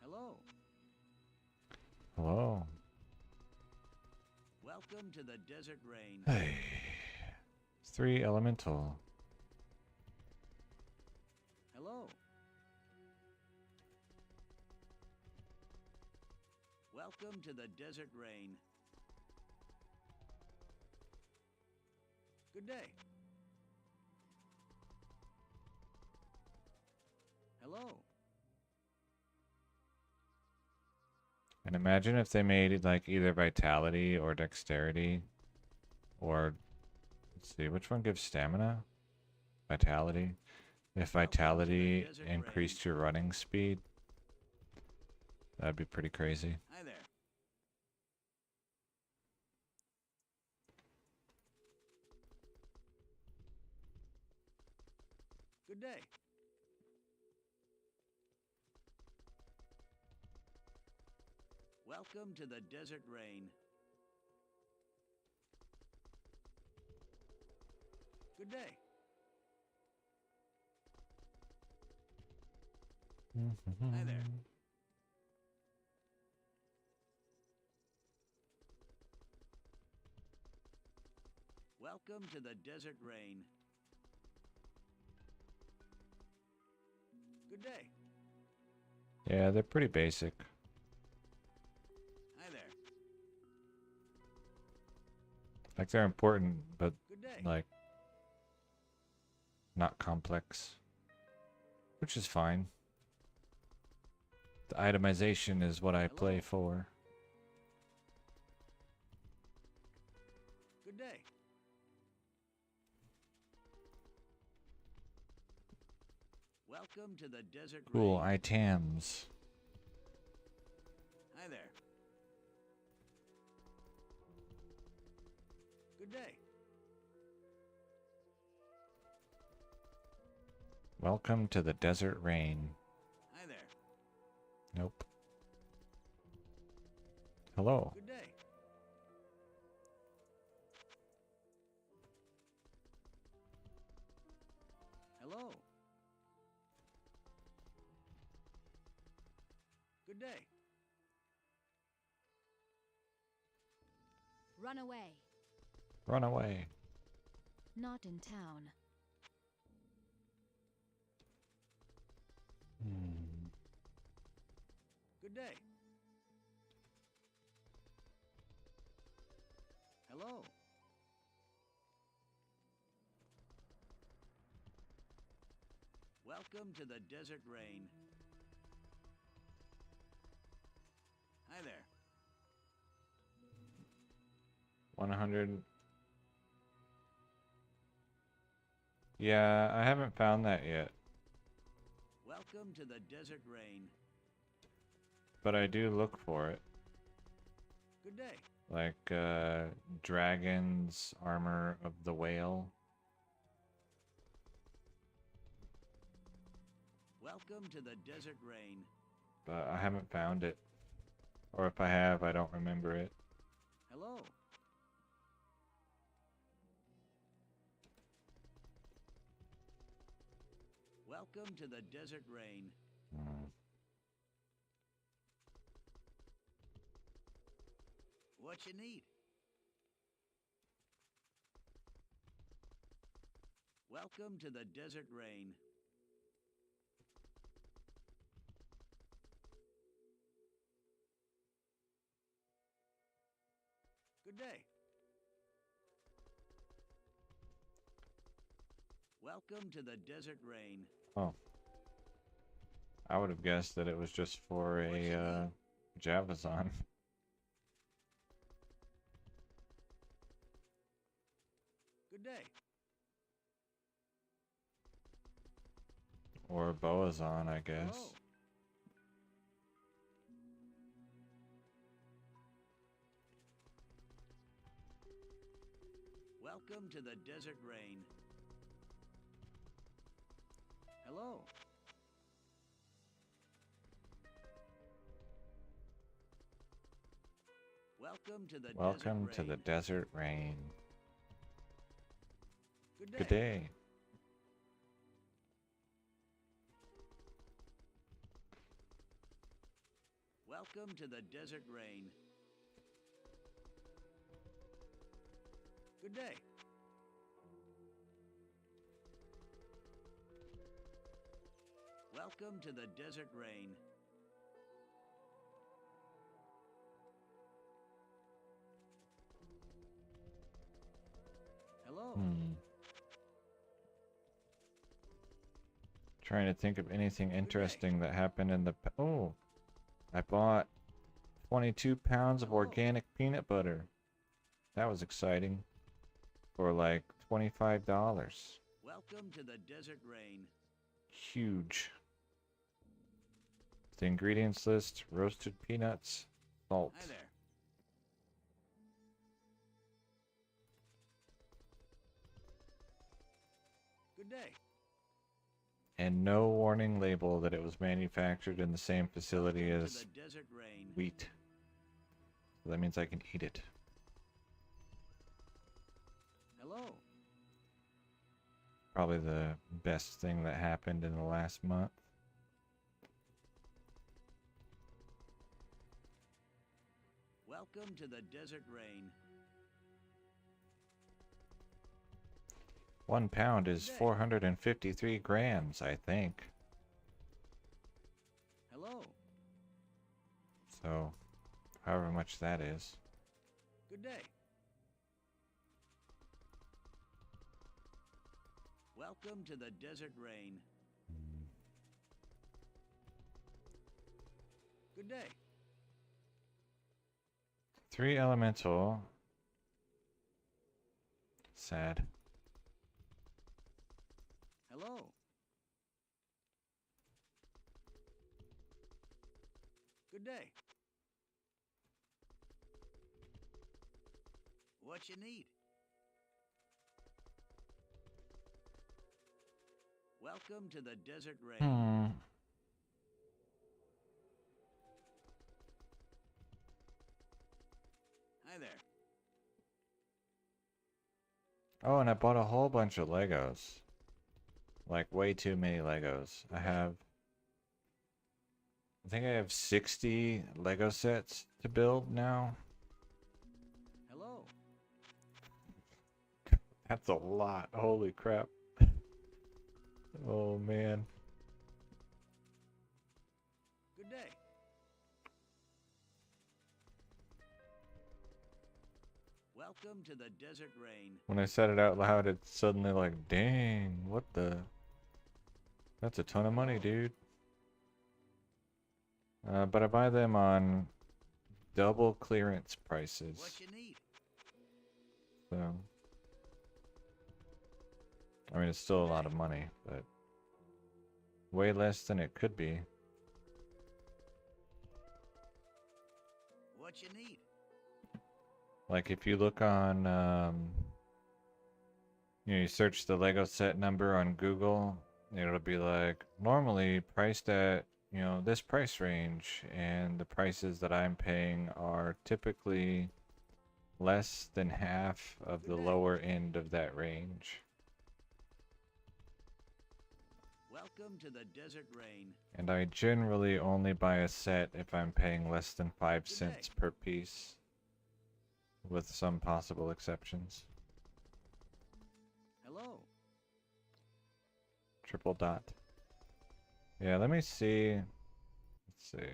S2: Hello.
S1: Hello.
S2: Welcome to the desert rain.
S1: Hey. 3 Elemental.
S2: Hello. Welcome to the desert rain. Good day. Hello.
S1: And imagine if they made it like either Vitality or Dexterity. Or, let's see, which one gives stamina? Vitality. If Vitality increased your running speed, that'd be pretty crazy.
S2: Hi there. Good day. Welcome to the desert rain. Good day. Hi there. Welcome to the desert rain. Good day.
S1: Yeah, they're pretty basic.
S2: Hi there.
S1: Like, they're important, but
S2: Good day.
S1: like not complex, which is fine. The itemization is what I play
S2: Hello.
S1: for.
S2: Good day. Welcome to the desert
S1: Cool
S2: rain.
S1: items.
S2: Hi there. Good day.
S1: Welcome to the desert rain.
S2: Hi there.
S1: Nope. Hello.
S2: Good day. Hello. Good day.
S3: Run away.
S1: Run away.
S3: Not in town.
S2: Good day. Hello. Welcome to the desert rain. Hi there.
S1: 100. Yeah, I haven't found that yet,
S2: Welcome to the desert rain.
S1: but I do look for it.
S2: Good day.
S1: Like, Dragon's Armor of the Whale.
S2: Welcome to the desert rain.
S1: But I haven't found it. Or if I have, I don't remember it.
S2: Hello. Welcome to the desert rain. What you need? Welcome to the desert rain. Good day. Welcome to the desert rain.
S1: Oh. I would have guessed that it was just for
S2: What you
S1: a,
S2: need?
S1: Javazon.
S2: Good day.
S1: Or Boazon, I guess.
S2: Hello. Welcome to the desert rain. Hello. Welcome to the
S1: Welcome
S2: desert
S1: to
S2: rain.
S1: the desert rain.
S2: Good day.
S1: Good day.
S2: Welcome to the desert rain. Good day. Welcome to the desert rain. Hello.
S1: Trying to think of anything
S2: day.
S1: interesting that happened in the... Oh! I bought 22 pounds of
S2: Hello.
S1: organic peanut butter. That was exciting. For like $25.
S2: Welcome to the desert rain.
S1: Huge. The ingredients list: roasted peanuts, salt.
S2: Hi there. Good day.
S1: And no warning label that it was manufactured in the same facility
S2: Welcome
S1: as
S2: to the desert rain.
S1: wheat. So that means I can eat it.
S2: Hello.
S1: Probably the best thing that happened in the last month.
S2: Welcome to the Desert Rain.
S1: 1 pound is 453 grams, I think.
S2: Hello.
S1: So, however much that is.
S2: Good day. Welcome to the Desert Rain. Good day.
S1: 3 elemental. Sad.
S2: Hello. Good day. What you need? Welcome to the Desert Rain. Hi there.
S1: Oh, and I bought a whole bunch of Legos. Like, way too many Legos. I think I have 60 Lego sets to build now.
S2: Hello.
S1: That's a lot. Holy crap. Oh, man.
S2: Good day. Welcome to the Desert Rain.
S1: When I said it out loud, it's suddenly like, dang, what the? That's a ton of money, dude. But I buy them on double clearance prices.
S2: What you need?
S1: So, I mean, it's still a lot of money, but way less than it could be.
S2: What you need?
S1: Like if you look on, you search the Lego set number on Google, it'll be like normally priced at, this price range, and the prices that I'm paying are typically less than half of the lower end of that range.
S2: Welcome to the Desert Rain.
S1: And I generally only buy a set if I'm paying less than 5 cents per piece, with some possible exceptions.
S2: Hello.
S1: Triple dot. Yeah, let me see. Let's see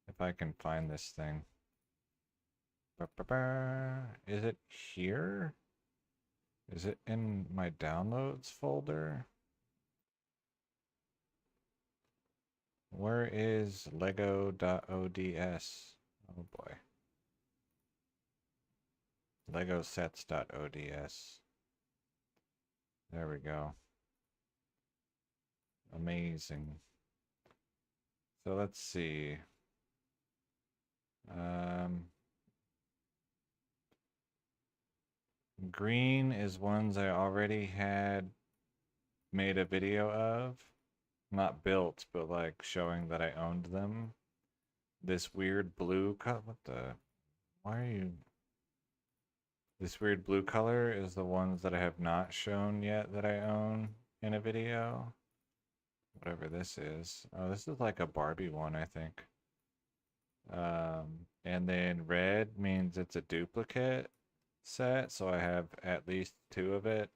S1: if I can find this thing. Is it here? Is it in my downloads folder? Where is lego.ods? Oh boy. legosets.ods. There we go. Amazing. So let's see. Green is ones I already had made a video of. Not built, but like showing that I owned them. This weird blue color. What the? Why are you? This weird blue color is the ones that I have not shown yet that I own in a video. Whatever this is. Oh, this is like a Barbie one, I think. And then red means it's a duplicate set, so I have at least 2 of it,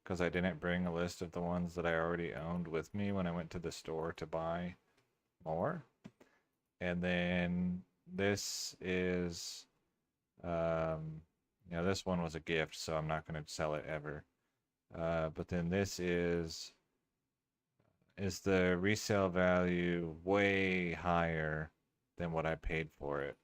S1: because I didn't bring a list of the ones that I already owned with me when I went to the store to buy more. And then this is, this one was a gift, so I'm not going to sell it ever. But then this is the resale value way higher than what I paid for it?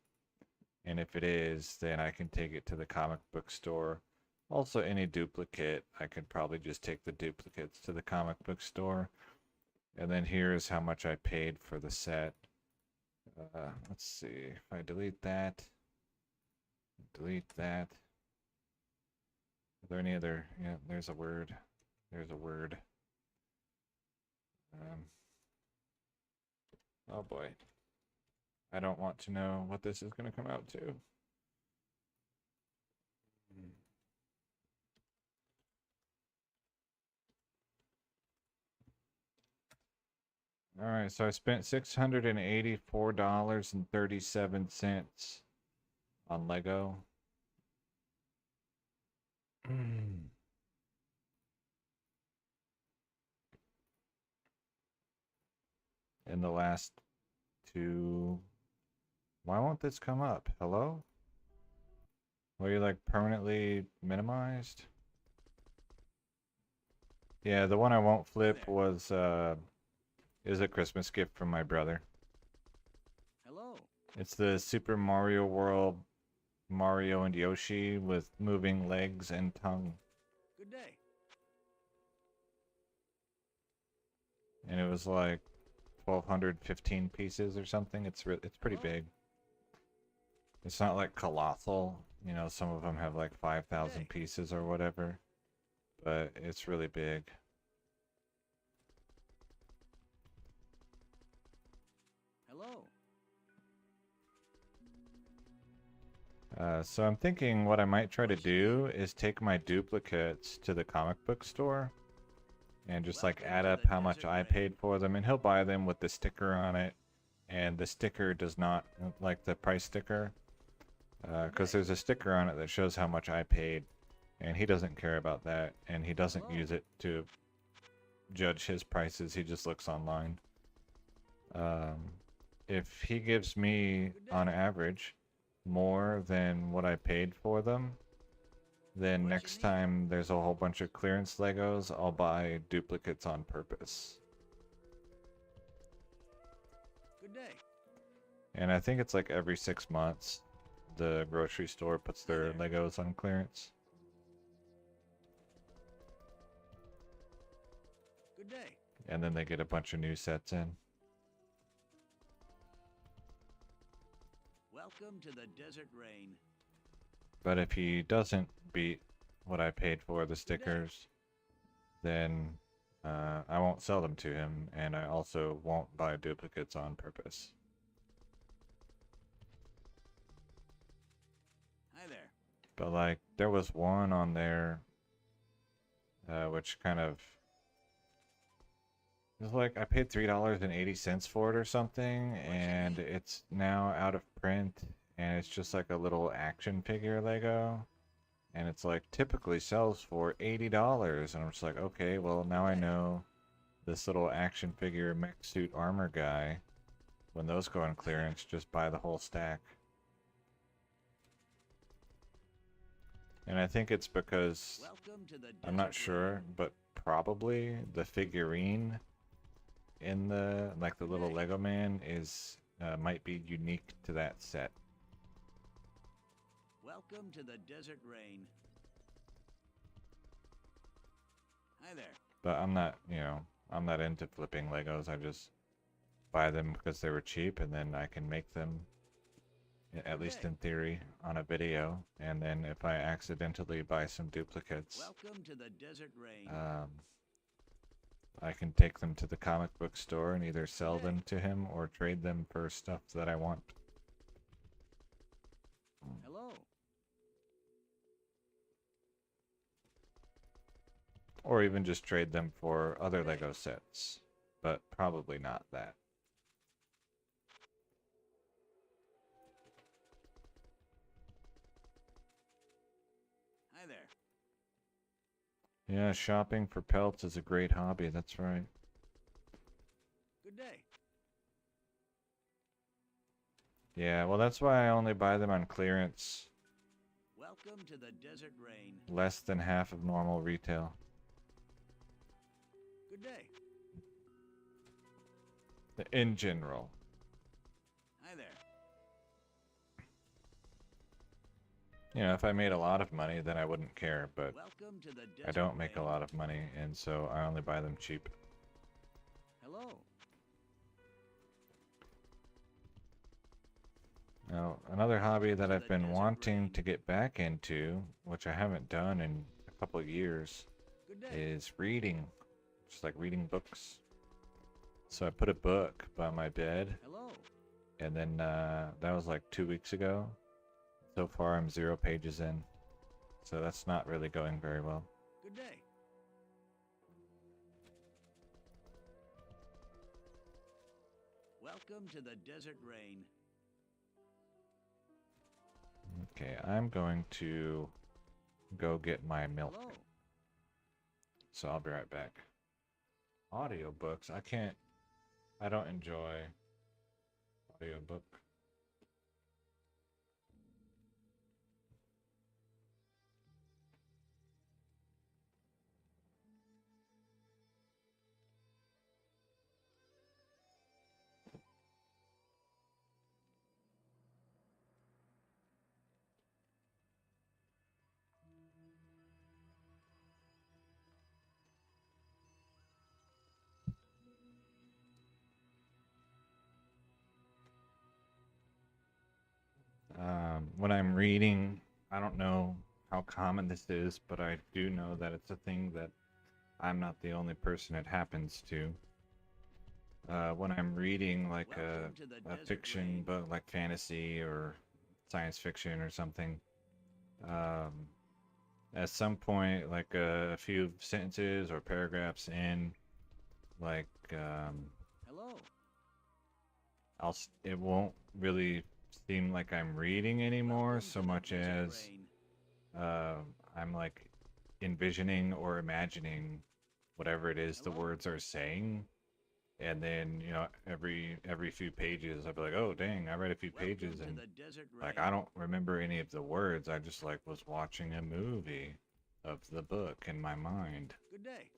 S1: And if it is, then I can take it to the comic book store. Also, any duplicate, I could probably just take the duplicates to the comic book store. And then here's how much I paid for the set. Let's see, if I delete that. Are there any other? Yeah, there's a word. There's a word. Oh boy. I don't want to know what this is going to come out to. All right, so I spent $684.37 on Lego. In the last two. Why won't this come up? Hello? Were you like permanently minimized? Yeah, the one I won't flip was is a Christmas gift from my brother.
S2: Hello.
S1: It's the Super Mario World Mario and Yoshi with moving legs and tongue.
S2: Good day.
S1: And it was like 1,215 pieces or something. It's pretty big. It's not like colossal. You know, some of them have like 5,000 pieces or whatever. But it's really big.
S2: Hello.
S1: So I'm thinking what I might try to do is take my duplicates to the comic book store and just like add up how much I paid for them, and he'll buy them with the sticker on it, and the sticker does not, like the price sticker, because there's a sticker on it that shows how much I paid, and he doesn't care about that, and he doesn't use it to judge his prices. He just looks online. If he gives me on average more than what I paid for them, then next time there's a whole bunch of clearance Legos, I'll buy duplicates on purpose.
S2: Good day.
S1: And I think it's like every 6 months the grocery store puts their Legos on clearance.
S2: Good day.
S1: And then they get a bunch of new sets in.
S2: Welcome to the desert rain.
S1: But if he doesn't beat what I paid for the stickers, then I won't sell them to him, and I also won't buy duplicates on purpose.
S2: Hi there.
S1: But like, there was one on there, which kind of, it was like I paid $3.80 for it or something, and it's now out of print, and it's just like a little action figure Lego, and it's like typically sells for $80, and I'm just like, okay, well now I know this little action figure mech suit armor guy, when those go on clearance, just buy the whole stack. And I think it's because, I'm not sure, but probably the figurine in the, like the little Lego man is, might be unique to that set.
S2: Welcome to the desert rain. Hi there.
S1: But I'm not, you know, I'm not into flipping Legos. I just buy them because they were cheap, and then I can make them, at least in theory, on a video. And then if I accidentally buy some duplicates,
S2: Welcome to the desert rain.
S1: I can take them to the comic book store and either sell them to him or trade them for stuff that I want.
S2: Hello.
S1: Or even just trade them for other Lego sets, but probably not that.
S2: Hi there.
S1: Yeah, shopping for pelts is a great hobby, that's right.
S2: Good day.
S1: Yeah, well that's why I only buy them on clearance.
S2: Welcome to the desert rain.
S1: Less than half of normal retail.
S2: Good day.
S1: In general.
S2: Hi there.
S1: You know, if I made a lot of money, then I wouldn't care, but
S2: Welcome to the desert
S1: I don't make a
S2: rain.
S1: lot of money, and so I only buy them cheap.
S2: Hello.
S1: Now, another hobby that
S2: to
S1: I've
S2: the
S1: been
S2: desert
S1: wanting
S2: rain.
S1: to get back into, which I haven't done in a couple of years,
S2: Good day.
S1: is reading. Just like reading books. So I put a book by my bed,
S2: Hello.
S1: and then that was like 2 weeks ago. So far I'm 0 pages in. So that's not really going very well.
S2: Good day. Welcome to the desert rain.
S1: Okay, I'm going to go get my milk.
S2: Hello.
S1: So I'll be right back. Audiobooks, I don't enjoy audiobook. When I'm reading, I don't know how common this is, but I do know that it's a thing that I'm not the only person it happens to. When I'm reading like
S2: Welcome to the
S1: a
S2: desert
S1: fiction
S2: rain.
S1: book, like fantasy or science fiction or something, um, at some point, like a few sentences or paragraphs in, like
S2: Hello.
S1: it won't really seem like I'm reading anymore
S2: Welcome
S1: so
S2: to the
S1: much
S2: desert
S1: as
S2: rain.
S1: I'm like envisioning or imagining whatever it is the
S2: Hello.
S1: words are saying. And then, every few pages, I'll be like, oh, dang, I read a few pages
S2: Welcome to
S1: and
S2: the desert rain.
S1: like I don't remember any of the words. I just like was watching a movie of the book in my mind.
S2: Good day.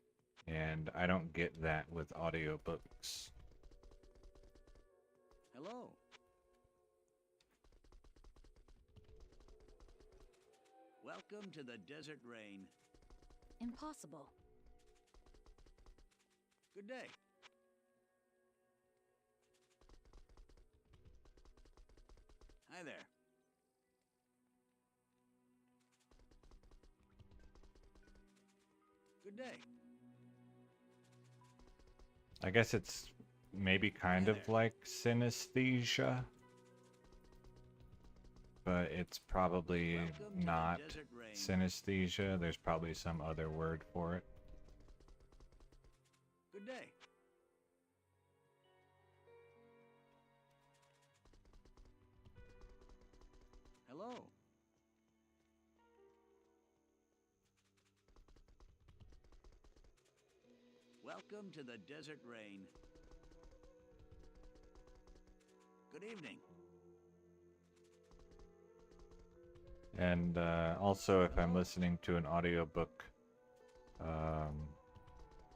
S1: And I don't get that with audiobooks.
S2: Hello. Welcome to the desert rain.
S3: Impossible.
S2: Good day. Hi there. Good day.
S1: I guess it's maybe kind
S2: Hi
S1: of
S2: there.
S1: like synesthesia, but it's probably
S2: Welcome to
S1: not
S2: the desert rain.
S1: synesthesia. There's probably some other word for it.
S2: Good day. Hello. Welcome to the desert rain. Good evening.
S1: And also, if I'm
S2: Hello.
S1: listening to an audiobook,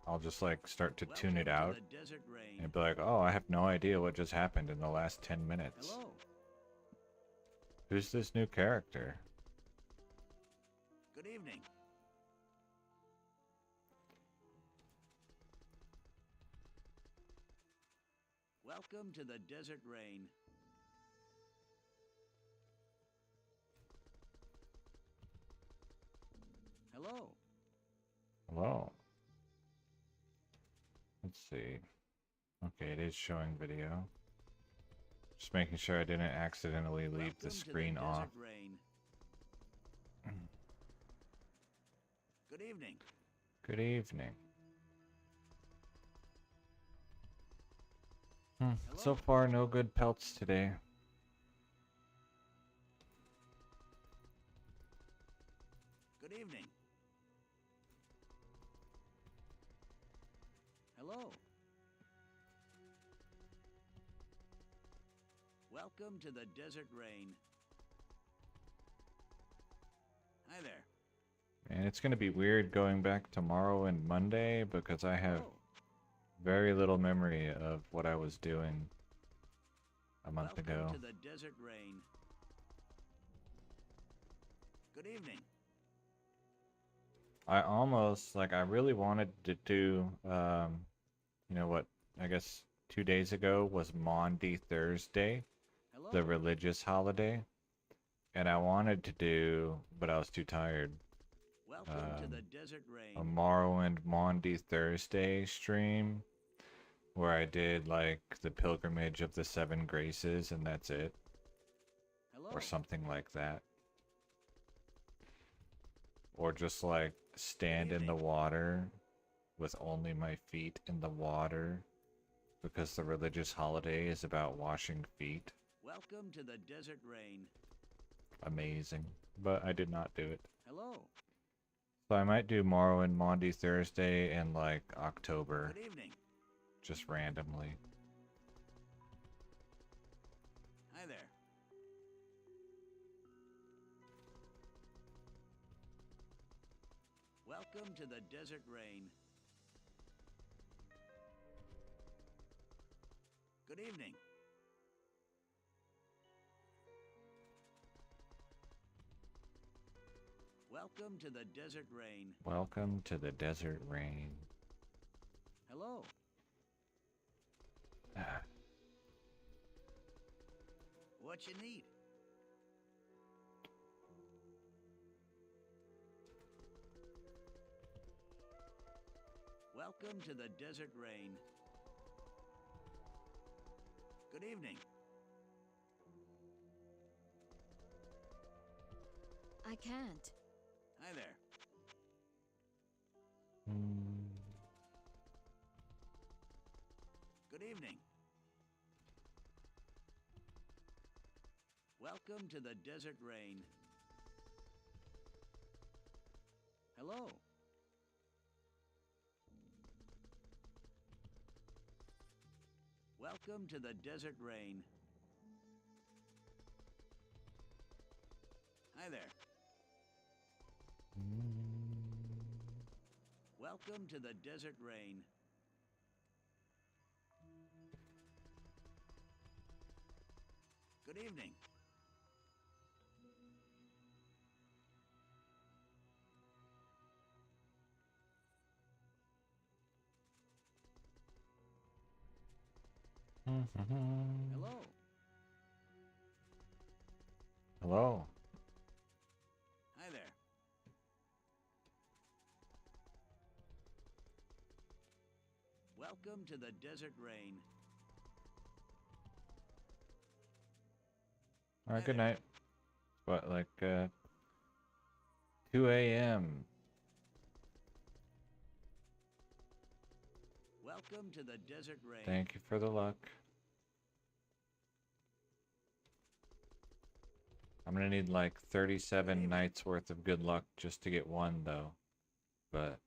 S1: I'll just like start to tune it
S2: Welcome
S1: out
S2: to the desert rain.
S1: and be like, oh, I have no idea what just happened in the last 10 minutes.
S2: Hello.
S1: Who's this new character?
S2: Good evening. Welcome to the desert rain. Hello.
S1: Hello. Let's see. Okay, it is showing video. Just making sure I didn't accidentally leave
S2: Welcome
S1: the
S2: to
S1: screen
S2: the
S1: off.
S2: desert rain. Good evening.
S1: Good evening. So
S2: Hello.
S1: far, no good pelts today.
S2: Good evening. Hello. Welcome to the desert rain. Hi there.
S1: And it's going to be weird going back tomorrow and Monday because I have
S2: Hello.
S1: very little memory of what I was doing a month
S2: Welcome
S1: ago.
S2: to the desert rain. Good evening.
S1: I really wanted to do, what I guess 2 days ago was Maundy Thursday,
S2: Hello.
S1: the religious holiday. And I wanted to do, but I was too tired,
S2: Welcome to the desert rain.
S1: a Morrowind Maundy Thursday stream where I did like the pilgrimage of the seven graces and that's it,
S2: Hello.
S1: or something like that. Or just like stand in the
S2: evening.
S1: water with only my feet in the water because the religious holiday is about washing feet.
S2: Welcome to the desert rain.
S1: Amazing. But I did not do it.
S2: Hello.
S1: So I might do Morrowind Maundy Thursday in like October,
S2: Good evening.
S1: just randomly.
S2: Hi there. Welcome to the desert rain. Good evening. Welcome to the desert rain.
S1: Welcome to the desert rain.
S2: Hello.
S1: Ah,
S2: What you need? Welcome to the desert rain. Good evening.
S3: I can't.
S2: Hi there.
S1: hmm.
S2: Good evening. Welcome to the desert rain. Hello. Welcome to the desert rain. Hi there. Welcome to the desert rain. Good evening. Hello.
S1: Hello.
S2: Hi there. Welcome to the desert rain.
S1: Alright, good night. What, like, 2 a.m.
S2: Welcome to the desert rain.
S1: Thank you for the luck. I'm gonna need like 37 nights worth of good luck just to get one, though. But,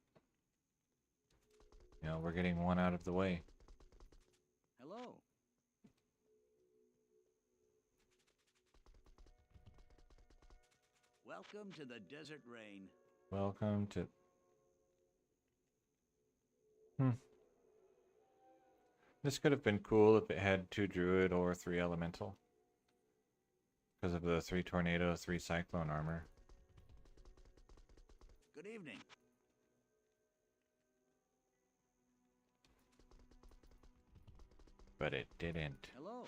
S1: you know, we're getting one out of the way.
S2: Hello. Welcome to the desert rain.
S1: Welcome to... This could have been cool if it had 2 Druid or 3 Elemental. Because of the 3 Tornado, 3 Cyclone armor.
S2: Good evening.
S1: But it didn't.
S2: Hello.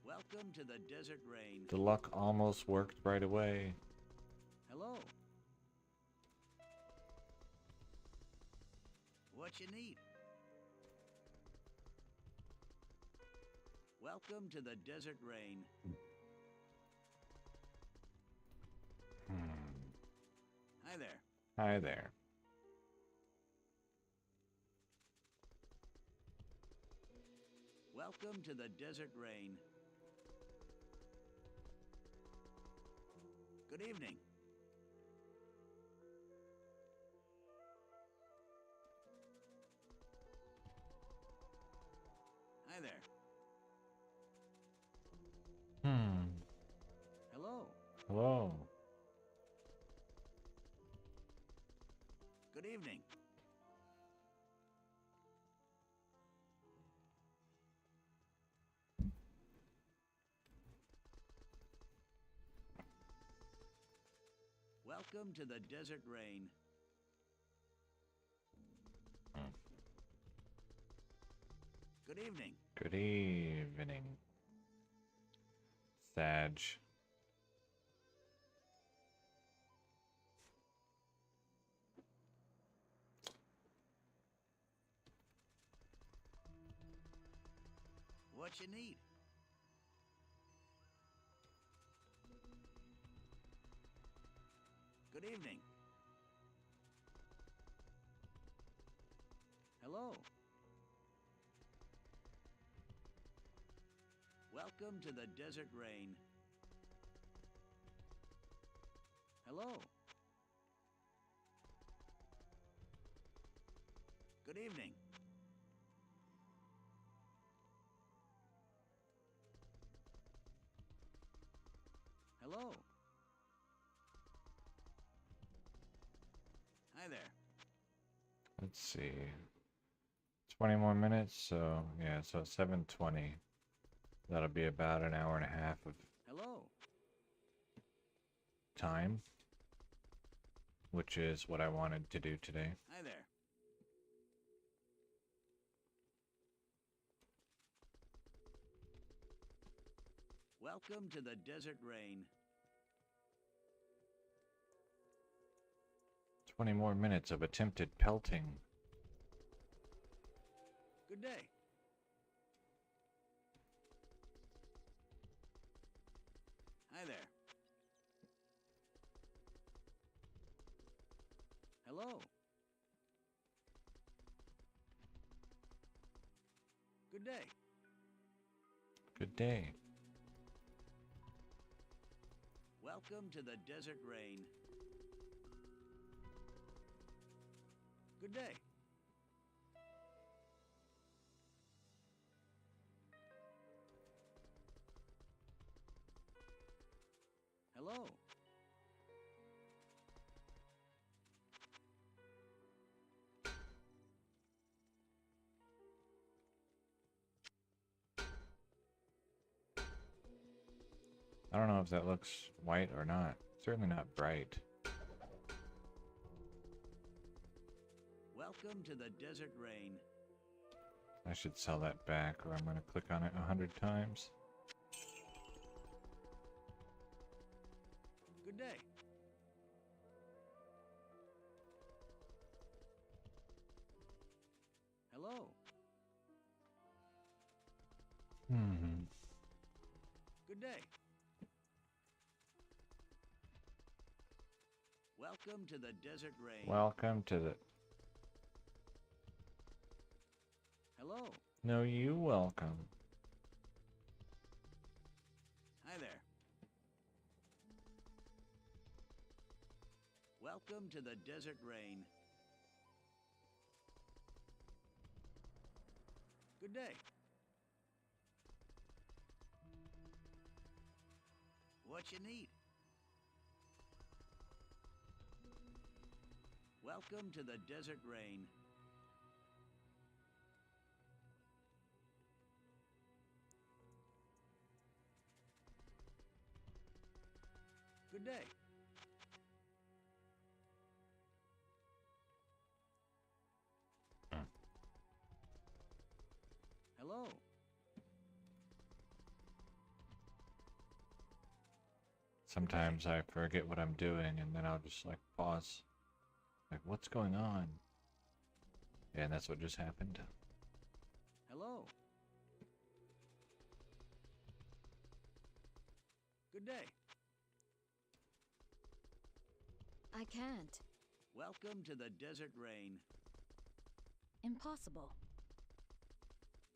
S2: Welcome to the desert rain.
S1: The luck almost worked right away.
S2: Hello. What you need? Welcome to the desert rain. Hi there.
S1: Hi there.
S2: Welcome to the desert rain. Good evening. Hi there. Hello.
S1: Hello.
S2: Good evening. Welcome to the desert rain. Good evening.
S1: Good evening. Sag.
S2: What you need? Good evening. Welcome to the desert rain. Hello. Good evening. Hello. Hi there.
S1: Let's see. 20 more minutes, so yeah, so 7:20. That'll be about an hour and a half of
S2: Hello.
S1: time, which is what I wanted to do today.
S2: Hi there. Welcome to the desert rain.
S1: 20 more minutes of attempted pelting.
S2: Good day. Hi there. Hello. Good day.
S1: Good day.
S2: Welcome to the desert rain. Good day. Hello.
S1: I don't know if that looks white or not. Certainly not bright.
S2: Welcome to the desert rain.
S1: I should sell that back, or I'm going to click on it 100 times.
S2: Good day. Hello. Good day. Welcome to the desert rain.
S1: Welcome to the...
S2: Hello.
S1: No, you welcome.
S2: Hi there. Welcome to the desert rain. Good day. What you need? Welcome to the desert rain. Good day. Hello.
S1: Sometimes I forget what I'm doing, and then I'll just like pause. Like, what's going on? Yeah, and that's what just happened.
S2: Hello. Good day.
S3: I can't.
S2: Welcome to the desert rain.
S3: Impossible.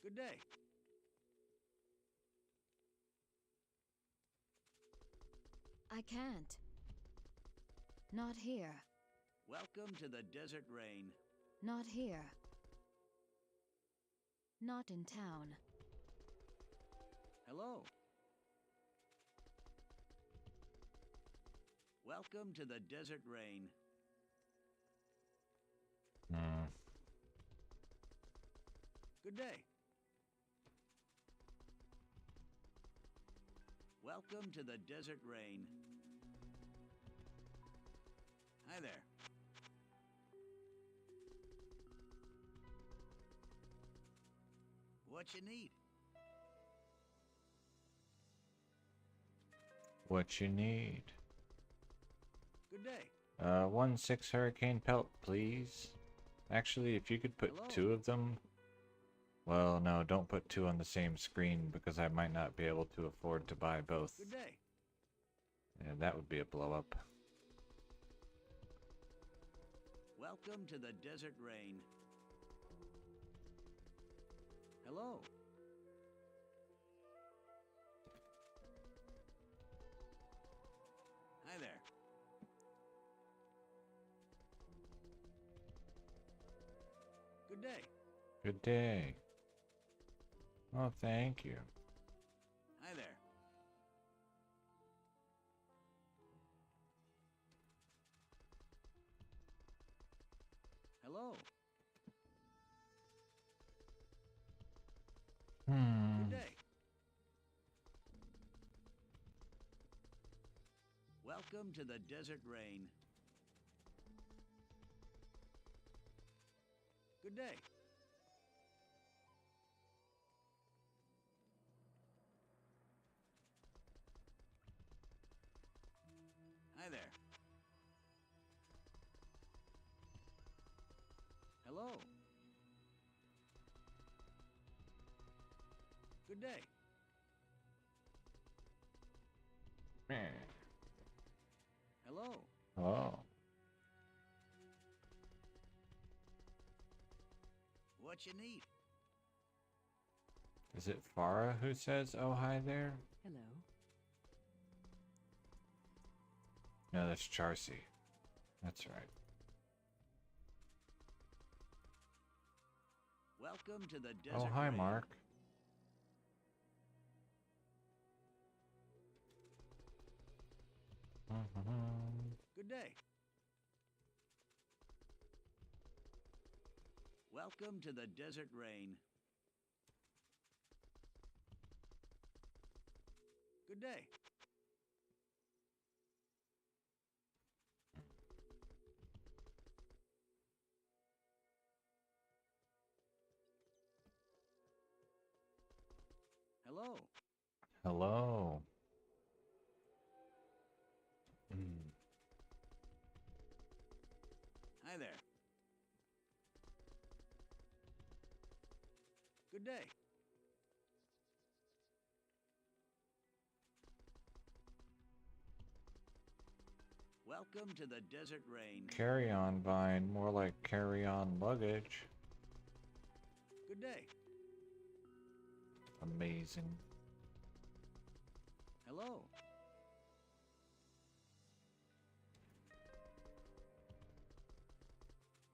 S2: Good day.
S3: I can't. Not here.
S2: Welcome to the desert rain.
S3: Not here. Not in town.
S2: Hello. Welcome to the desert rain. Good day. Welcome to the desert rain. Hi there. What you need?
S1: What you need?
S2: Good day.
S1: 1-6 Hurricane Pelt, please. Actually, if you could put
S2: Hello.
S1: 2 of them. Well, no, don't put 2 on the same screen because I might not be able to afford to buy both.
S2: Good day.
S1: Yeah, that would be a blow up.
S2: Welcome to the desert rain. Hello. Good day.
S1: Good day. Oh, thank you.
S2: Hi there. Hello. Good day. Welcome to the desert rain. Good day. Hi there. Hello. Good day. Hello.
S1: Oh,
S2: What you need?
S1: is it Farah who says, "Oh, hi there"?
S4: Hello.
S1: No, that's Charcy. That's right.
S2: Welcome to the desert
S1: Oh, hi,
S2: rain.
S1: Mark.
S2: Good day. Welcome to the desert rain. Good day. Hello.
S1: Hello. Mm.
S2: Hi there. Good day. Welcome to the desert rain.
S1: Carry on vine, more like carry on luggage.
S2: Good day.
S1: Amazing.
S2: Hello.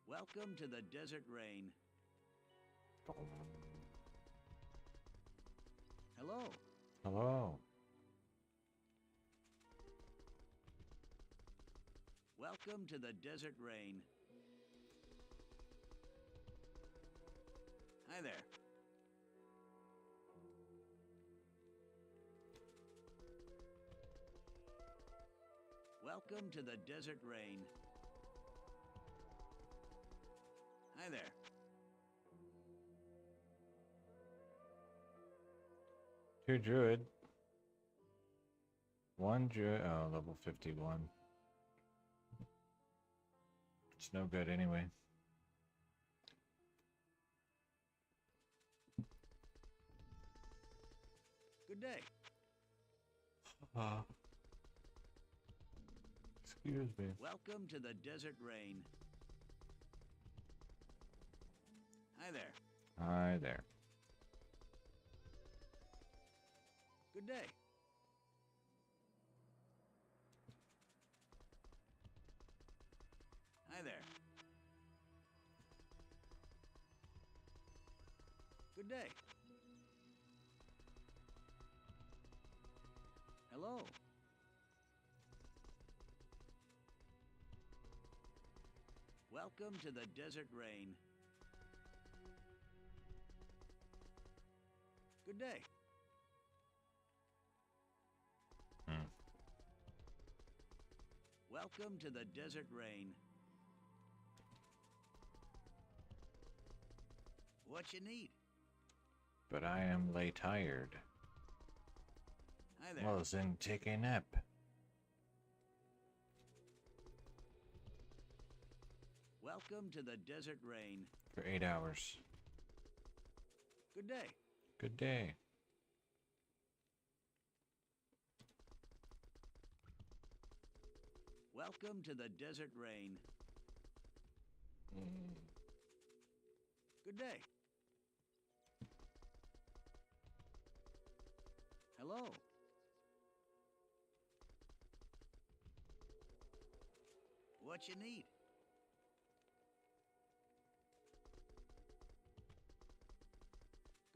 S2: Welcome to the desert rain. Hello.
S1: Hello.
S2: Welcome to the desert rain. Hi there. Welcome to the desert rain. Hi there.
S1: Two druid. One druid. Oh, level 51. It's no good anyway.
S2: Good day.
S1: Excuse me.
S2: Welcome to the desert rain. Hi there.
S1: Hi there.
S2: Good day. Hi there. Good day. Hello. Welcome to the desert rain. Good day. Welcome to the desert rain. What you need?
S1: But I am lay tired.
S2: Hi there.
S1: Well, then take a nap.
S2: Welcome to the desert rain.
S1: For 8 hours.
S2: Good day.
S1: Good day.
S2: Welcome to the desert rain. Good day. Hello. What you need?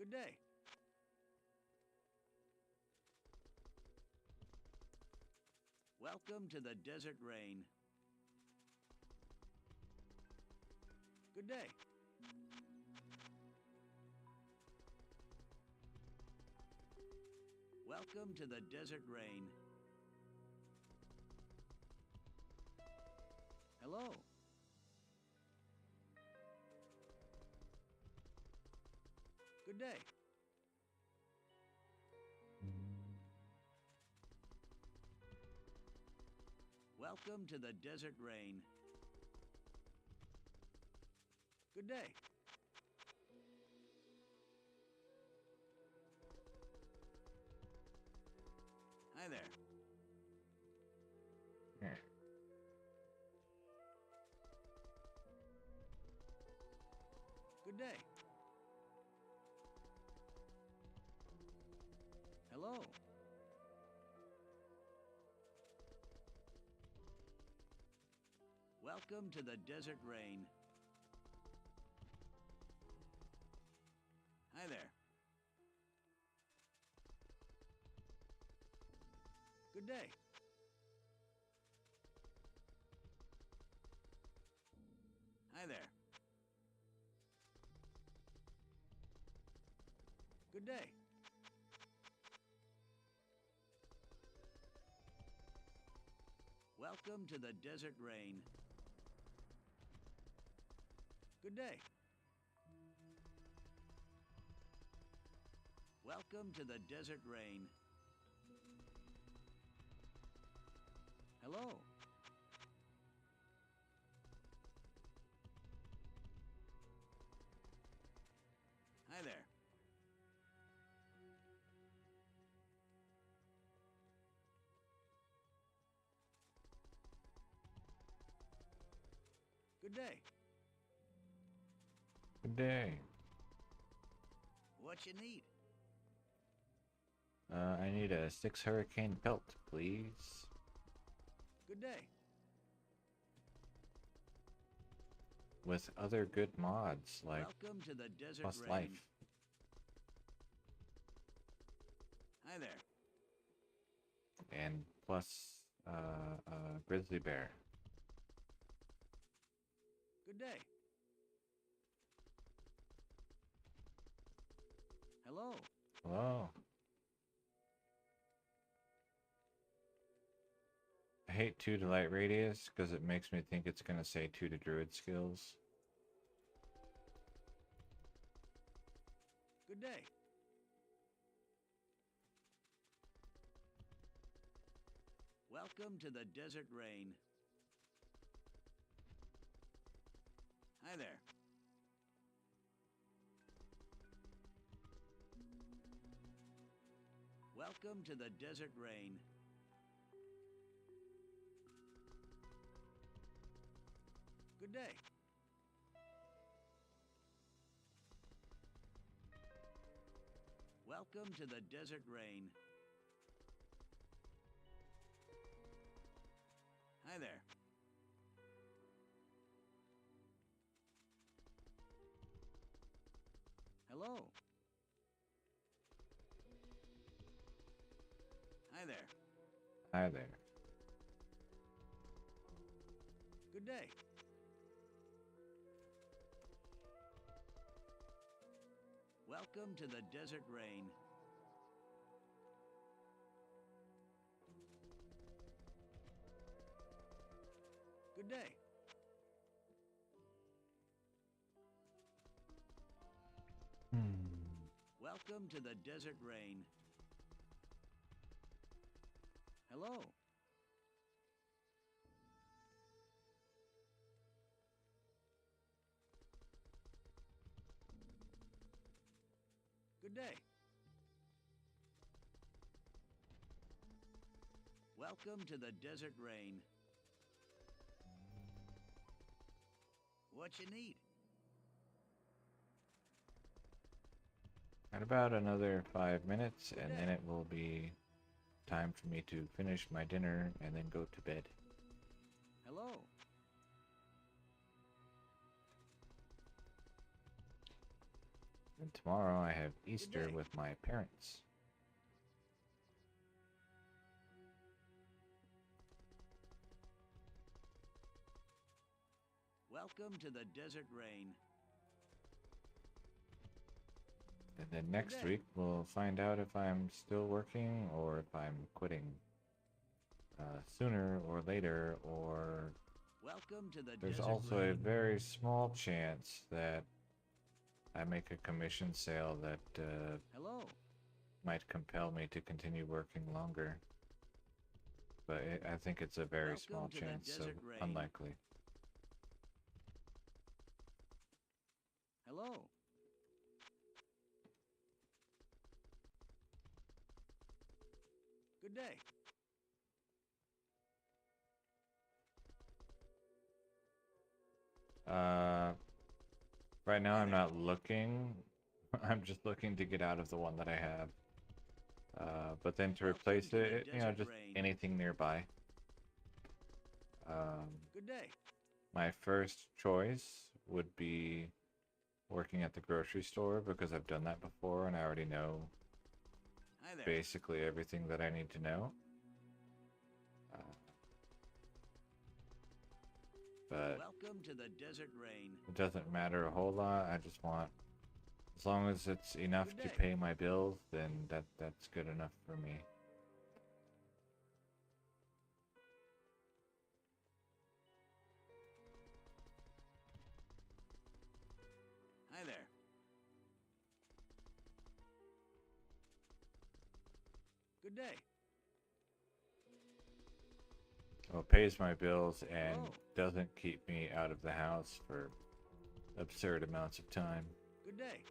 S2: Good day. Welcome to the desert rain. Good day. Welcome to the desert rain. Hello. Good day. Welcome to the desert rain. Good day. Hi there.
S1: Yeah.
S2: Good day. Hello. Welcome to the desert rain. Hi there. Good day. Hi there. Good day. Welcome to the desert rain. Good day. Welcome to the desert rain. Hello. Hi there. Good day.
S1: Good day.
S2: What you need?
S1: I need a 6 hurricane pelt, please.
S2: Good day.
S1: With other good mods like
S2: Welcome to the desert
S1: plus
S2: rain.
S1: life.
S2: Hi there.
S1: And plus grizzly bear.
S2: Good day. Hello.
S1: Hello. I hate 2 to light radius because it makes me think it's going to say 2 to druid skills.
S2: Good day. Welcome to the desert rain. Hi there. Welcome to the desert rain. Good day. Welcome to the desert rain. Hi there. Hello. Hi there.
S1: Hi there.
S2: Good day. Welcome to the desert rain. Good day. Welcome to the desert rain. Hello. Good day. Welcome to the desert rain. What you need?
S1: At about another 5 minutes, and then it will be time for me to finish my dinner and then go to bed.
S2: Hello.
S1: And tomorrow I have Easter
S2: day.
S1: with my parents.
S2: Welcome to the desert rain.
S1: And then next
S2: day.
S1: week we'll find out if I'm still working or if I'm quitting sooner or later, or
S2: Welcome to the
S1: there's
S2: desert
S1: also a
S2: rain.
S1: very small chance that I make a commission sale that
S2: Hello.
S1: might compel me to continue working longer. But I think it's a very
S2: Welcome
S1: small
S2: to the
S1: chance, so
S2: desert rain.
S1: unlikely.
S2: Hello. Good day.
S1: Right now
S2: Hi
S1: I'm
S2: there.
S1: not looking. I'm just looking to get out of the one that I have. But then to
S2: Welcome
S1: replace
S2: to the
S1: it,
S2: desert
S1: just
S2: rain.
S1: anything nearby. Um,
S2: Good day.
S1: my first choice would be working at the grocery store because I've done that before and I already know
S2: Hi there.
S1: basically everything that I need to know. But
S2: Welcome to the desert rain.
S1: it doesn't matter a whole lot. I just want, as long as it's enough
S2: Good
S1: to
S2: day.
S1: pay my bills, then that's good enough for me.
S2: Hi there. Good day.
S1: Well, it pays my bills and
S2: Hello.
S1: doesn't keep me out of the house for absurd amounts of time.
S2: Good day.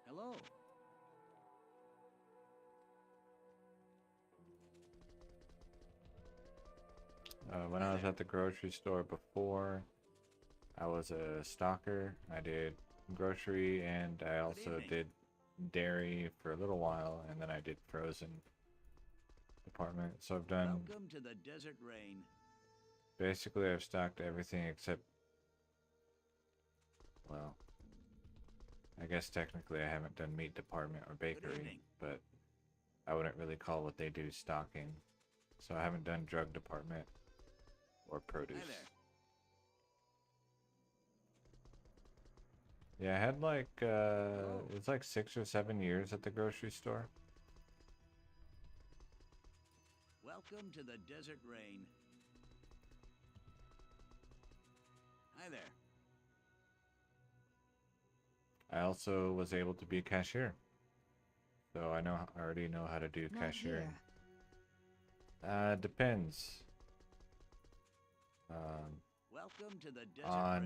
S2: Hello.
S1: When
S2: Hi
S1: I was
S2: there.
S1: at the grocery store before, I was a stocker. I did grocery and I also
S2: evening.
S1: did dairy for a little while, and then I did frozen department. So I've done,
S2: Welcome to the desert rain.
S1: basically I've stocked everything except, well, I guess technically I haven't done meat department or bakery,
S2: evening.
S1: but I wouldn't really call what they do stocking. So I haven't done drug department or produce.
S2: Hi there.
S1: Yeah, I had like it's like 6 or 7 years at the grocery store.
S2: Welcome to the desert rain. Hi there.
S1: I also was able to be a cashier. So I already know how to do
S3: Not
S1: cashiering.
S3: here.
S1: Depends.
S2: Welcome to the desert
S1: On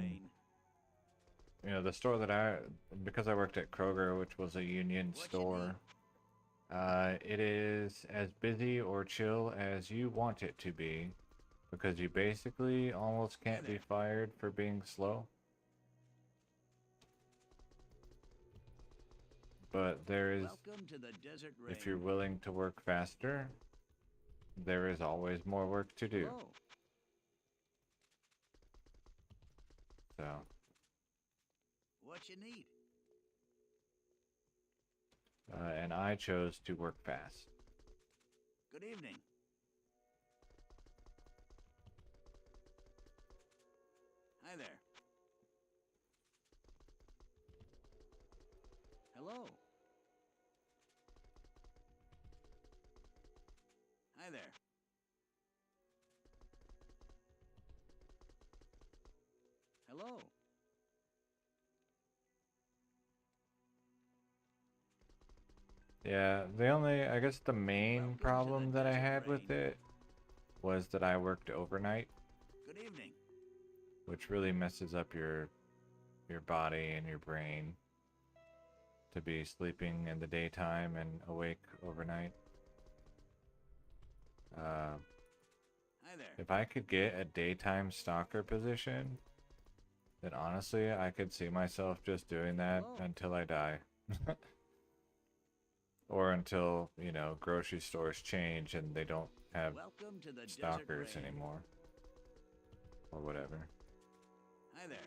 S2: rain.
S1: the store because I worked at Kroger, which was a union
S2: What you
S1: store, it is as busy or chill as you want it to be, because you basically almost can't be
S2: there.
S1: fired for being slow. But there is,
S2: Welcome to the desert rain.
S1: if you're willing to work faster, there is always more work to do.
S2: Hello.
S1: So,
S2: What you need?
S1: and I chose to work fast.
S2: Good evening. Hi there. Hello. Hi there. Hello.
S1: Yeah, I guess the main
S2: Welcome to the
S1: problem that I
S2: desert
S1: had with
S2: rain.
S1: it was that I worked overnight,
S2: Good evening.
S1: which really messes up your body and your brain to be sleeping in the daytime and awake overnight.
S2: Hi there.
S1: If I could get a daytime stalker position, then honestly, I could see myself just doing that
S2: Hello.
S1: until I die. Or until, grocery stores change and they don't have
S2: Welcome to the desert
S1: stalkers
S2: rain.
S1: anymore. Or whatever.
S2: Hi there.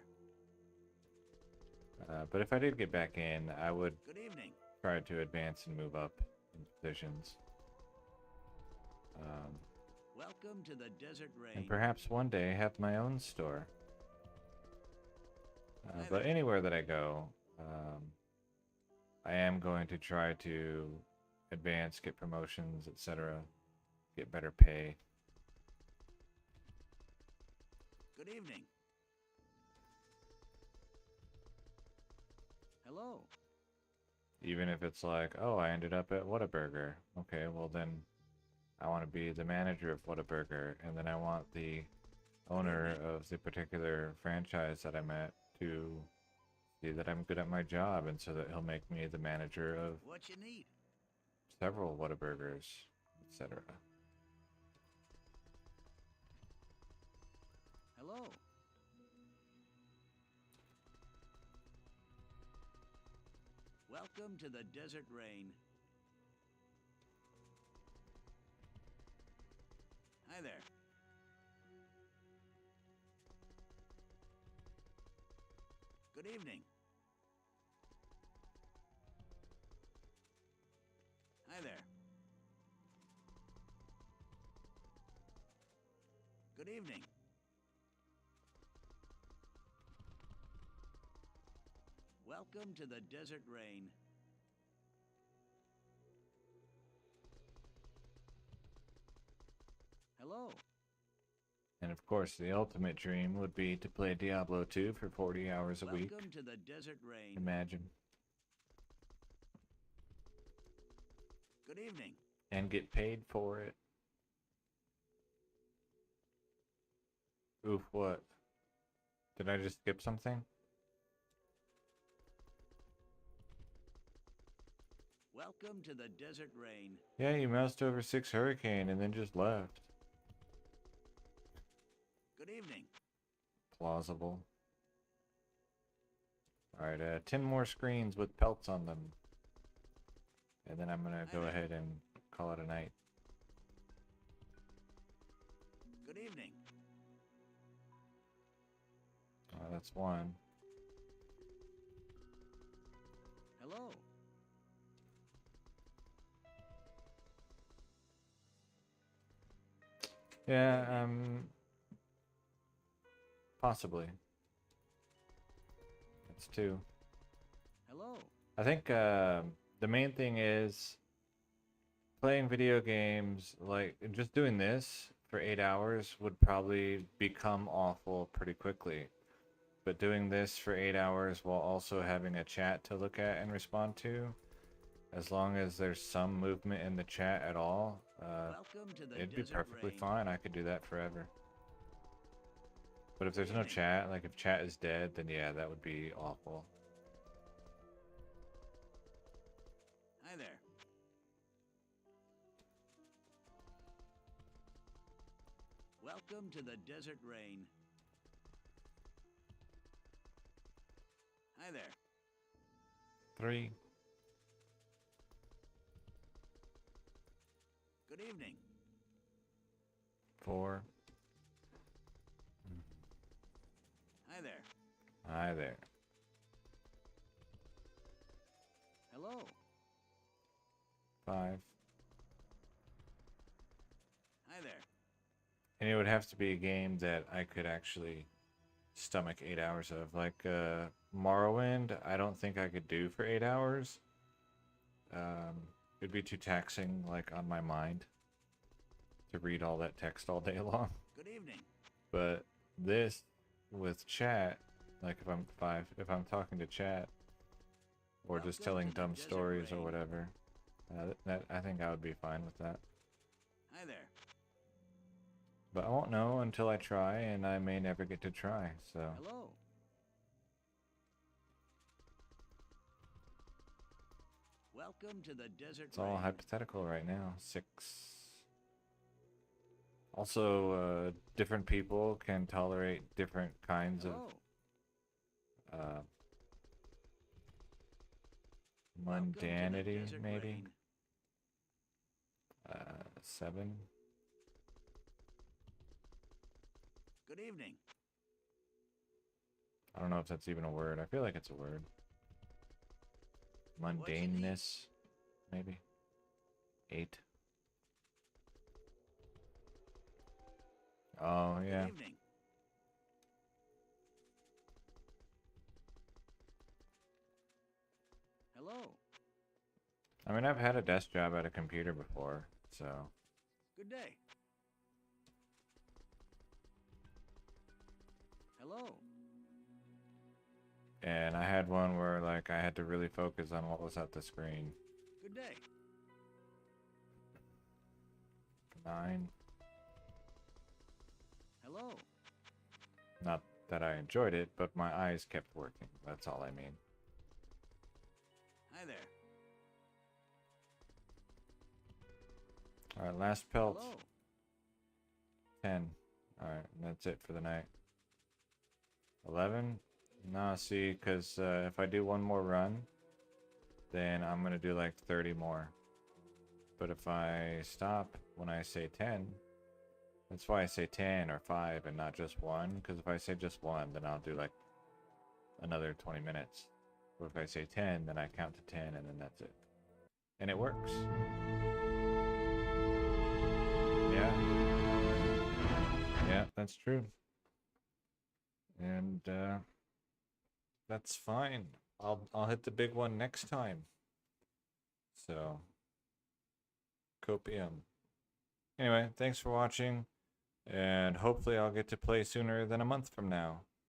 S1: But if I did get back in, I would
S2: Good evening.
S1: try to advance and move up in positions.
S2: Welcome to the Desert Rain.
S1: And perhaps one day have my own store.
S2: Hi
S1: But
S2: there.
S1: anywhere that I go, I am going to try to advance, get promotions, etc., get better pay.
S2: Good evening. Hello.
S1: Even if it's like, oh, I ended up at Whataburger. Okay, well then I want to be the manager of Whataburger, and then I want the owner of the particular franchise that I'm at to see that I'm good at my job, and so that he'll make me the manager of
S2: What you need?
S1: several Whataburgers, etc.
S2: Hello. Welcome to the Desert Rain. Hi there. Good evening. Hi there. Good evening. Welcome to the Desert Rain. Hello.
S1: And of course, the ultimate dream would be to play Diablo 2 for 40 hours a week.
S2: Welcome to the Desert Rain.
S1: Imagine.
S2: Good evening.
S1: And get paid for it. Oof, what? Did I just skip something?
S2: Welcome to the Desert Rain.
S1: Yeah, you moused over 6 Hurricane and then just left.
S2: Good evening.
S1: Plausible. Alright, 10 more screens with pelts on them. And then I'm gonna go ahead and call it a night.
S2: Good evening.
S1: That's one.
S2: Hello.
S1: Yeah, possibly. That's two.
S2: Hello.
S1: I think the main thing is playing video games, like just doing this for 8 hours would probably become awful pretty quickly. But doing this for 8 hours while also having a chat to look at and respond to, as long as there's some movement in the chat at all,
S2: Welcome to the
S1: it'd be
S2: Desert
S1: perfectly
S2: Rain.
S1: fine. I could do that forever. But if there's no chat, like if chat is dead, then yeah, that would be awful.
S2: Hi there. Welcome to the Desert Rain. Hi there.
S1: 3.
S2: Good evening.
S1: 4.
S2: Hi there.
S1: Hi there.
S2: Hello.
S1: 5.
S2: Hi there.
S1: And it would have to be a game that I could actually stomach 8 hours of. Like Morrowind, I don't think I could do for 8 hours. It'd be too taxing, like, on my mind to read all that text all day long.
S2: Good evening.
S1: But this, with chat, like if I'm talking to chat, or just
S2: Welcome
S1: telling
S2: to the
S1: dumb
S2: Desert
S1: stories or
S2: Rain.
S1: whatever, I think I would be fine with that.
S2: Hi there.
S1: But I won't know until I try, and I may never get to try, so.
S2: Hello. Welcome to the Desert
S1: It's all
S2: Rain.
S1: hypothetical right now. 6. Also, different people can tolerate different kinds
S2: Hello.
S1: of
S2: Welcome to the
S1: mundanity,
S2: Desert
S1: maybe.
S2: Rain.
S1: 7.
S2: Good evening.
S1: I don't know if that's even a word. I feel like it's a word.
S2: What you need?
S1: Mundaneness, maybe. 8. Oh, yeah.
S2: Good evening. Hello.
S1: I mean, I've had a desk job at a computer before, so.
S2: Good day. Hello.
S1: And I had one where, like, I had to really focus on what was at the screen.
S2: Good day.
S1: 9.
S2: Hello.
S1: Not that I enjoyed it, but my eyes kept working. That's all I mean.
S2: Hi there.
S1: Alright, last pelt.
S2: Hello.
S1: 10. Alright, that's it for the night. 11? No, see, because if I do one more run, then I'm going to do like 30 more. But if I stop when I say 10, that's why I say 10 or 5 and not just 1. Because if I say just 1, then I'll do like another 20 minutes. But if I say 10, then I count to 10 and then that's it. And it works. Yeah. Yeah, that's true. And that's fine. I'll hit the big one next time. So copium. Anyway, thanks for watching, and hopefully I'll get to play sooner than a month from now.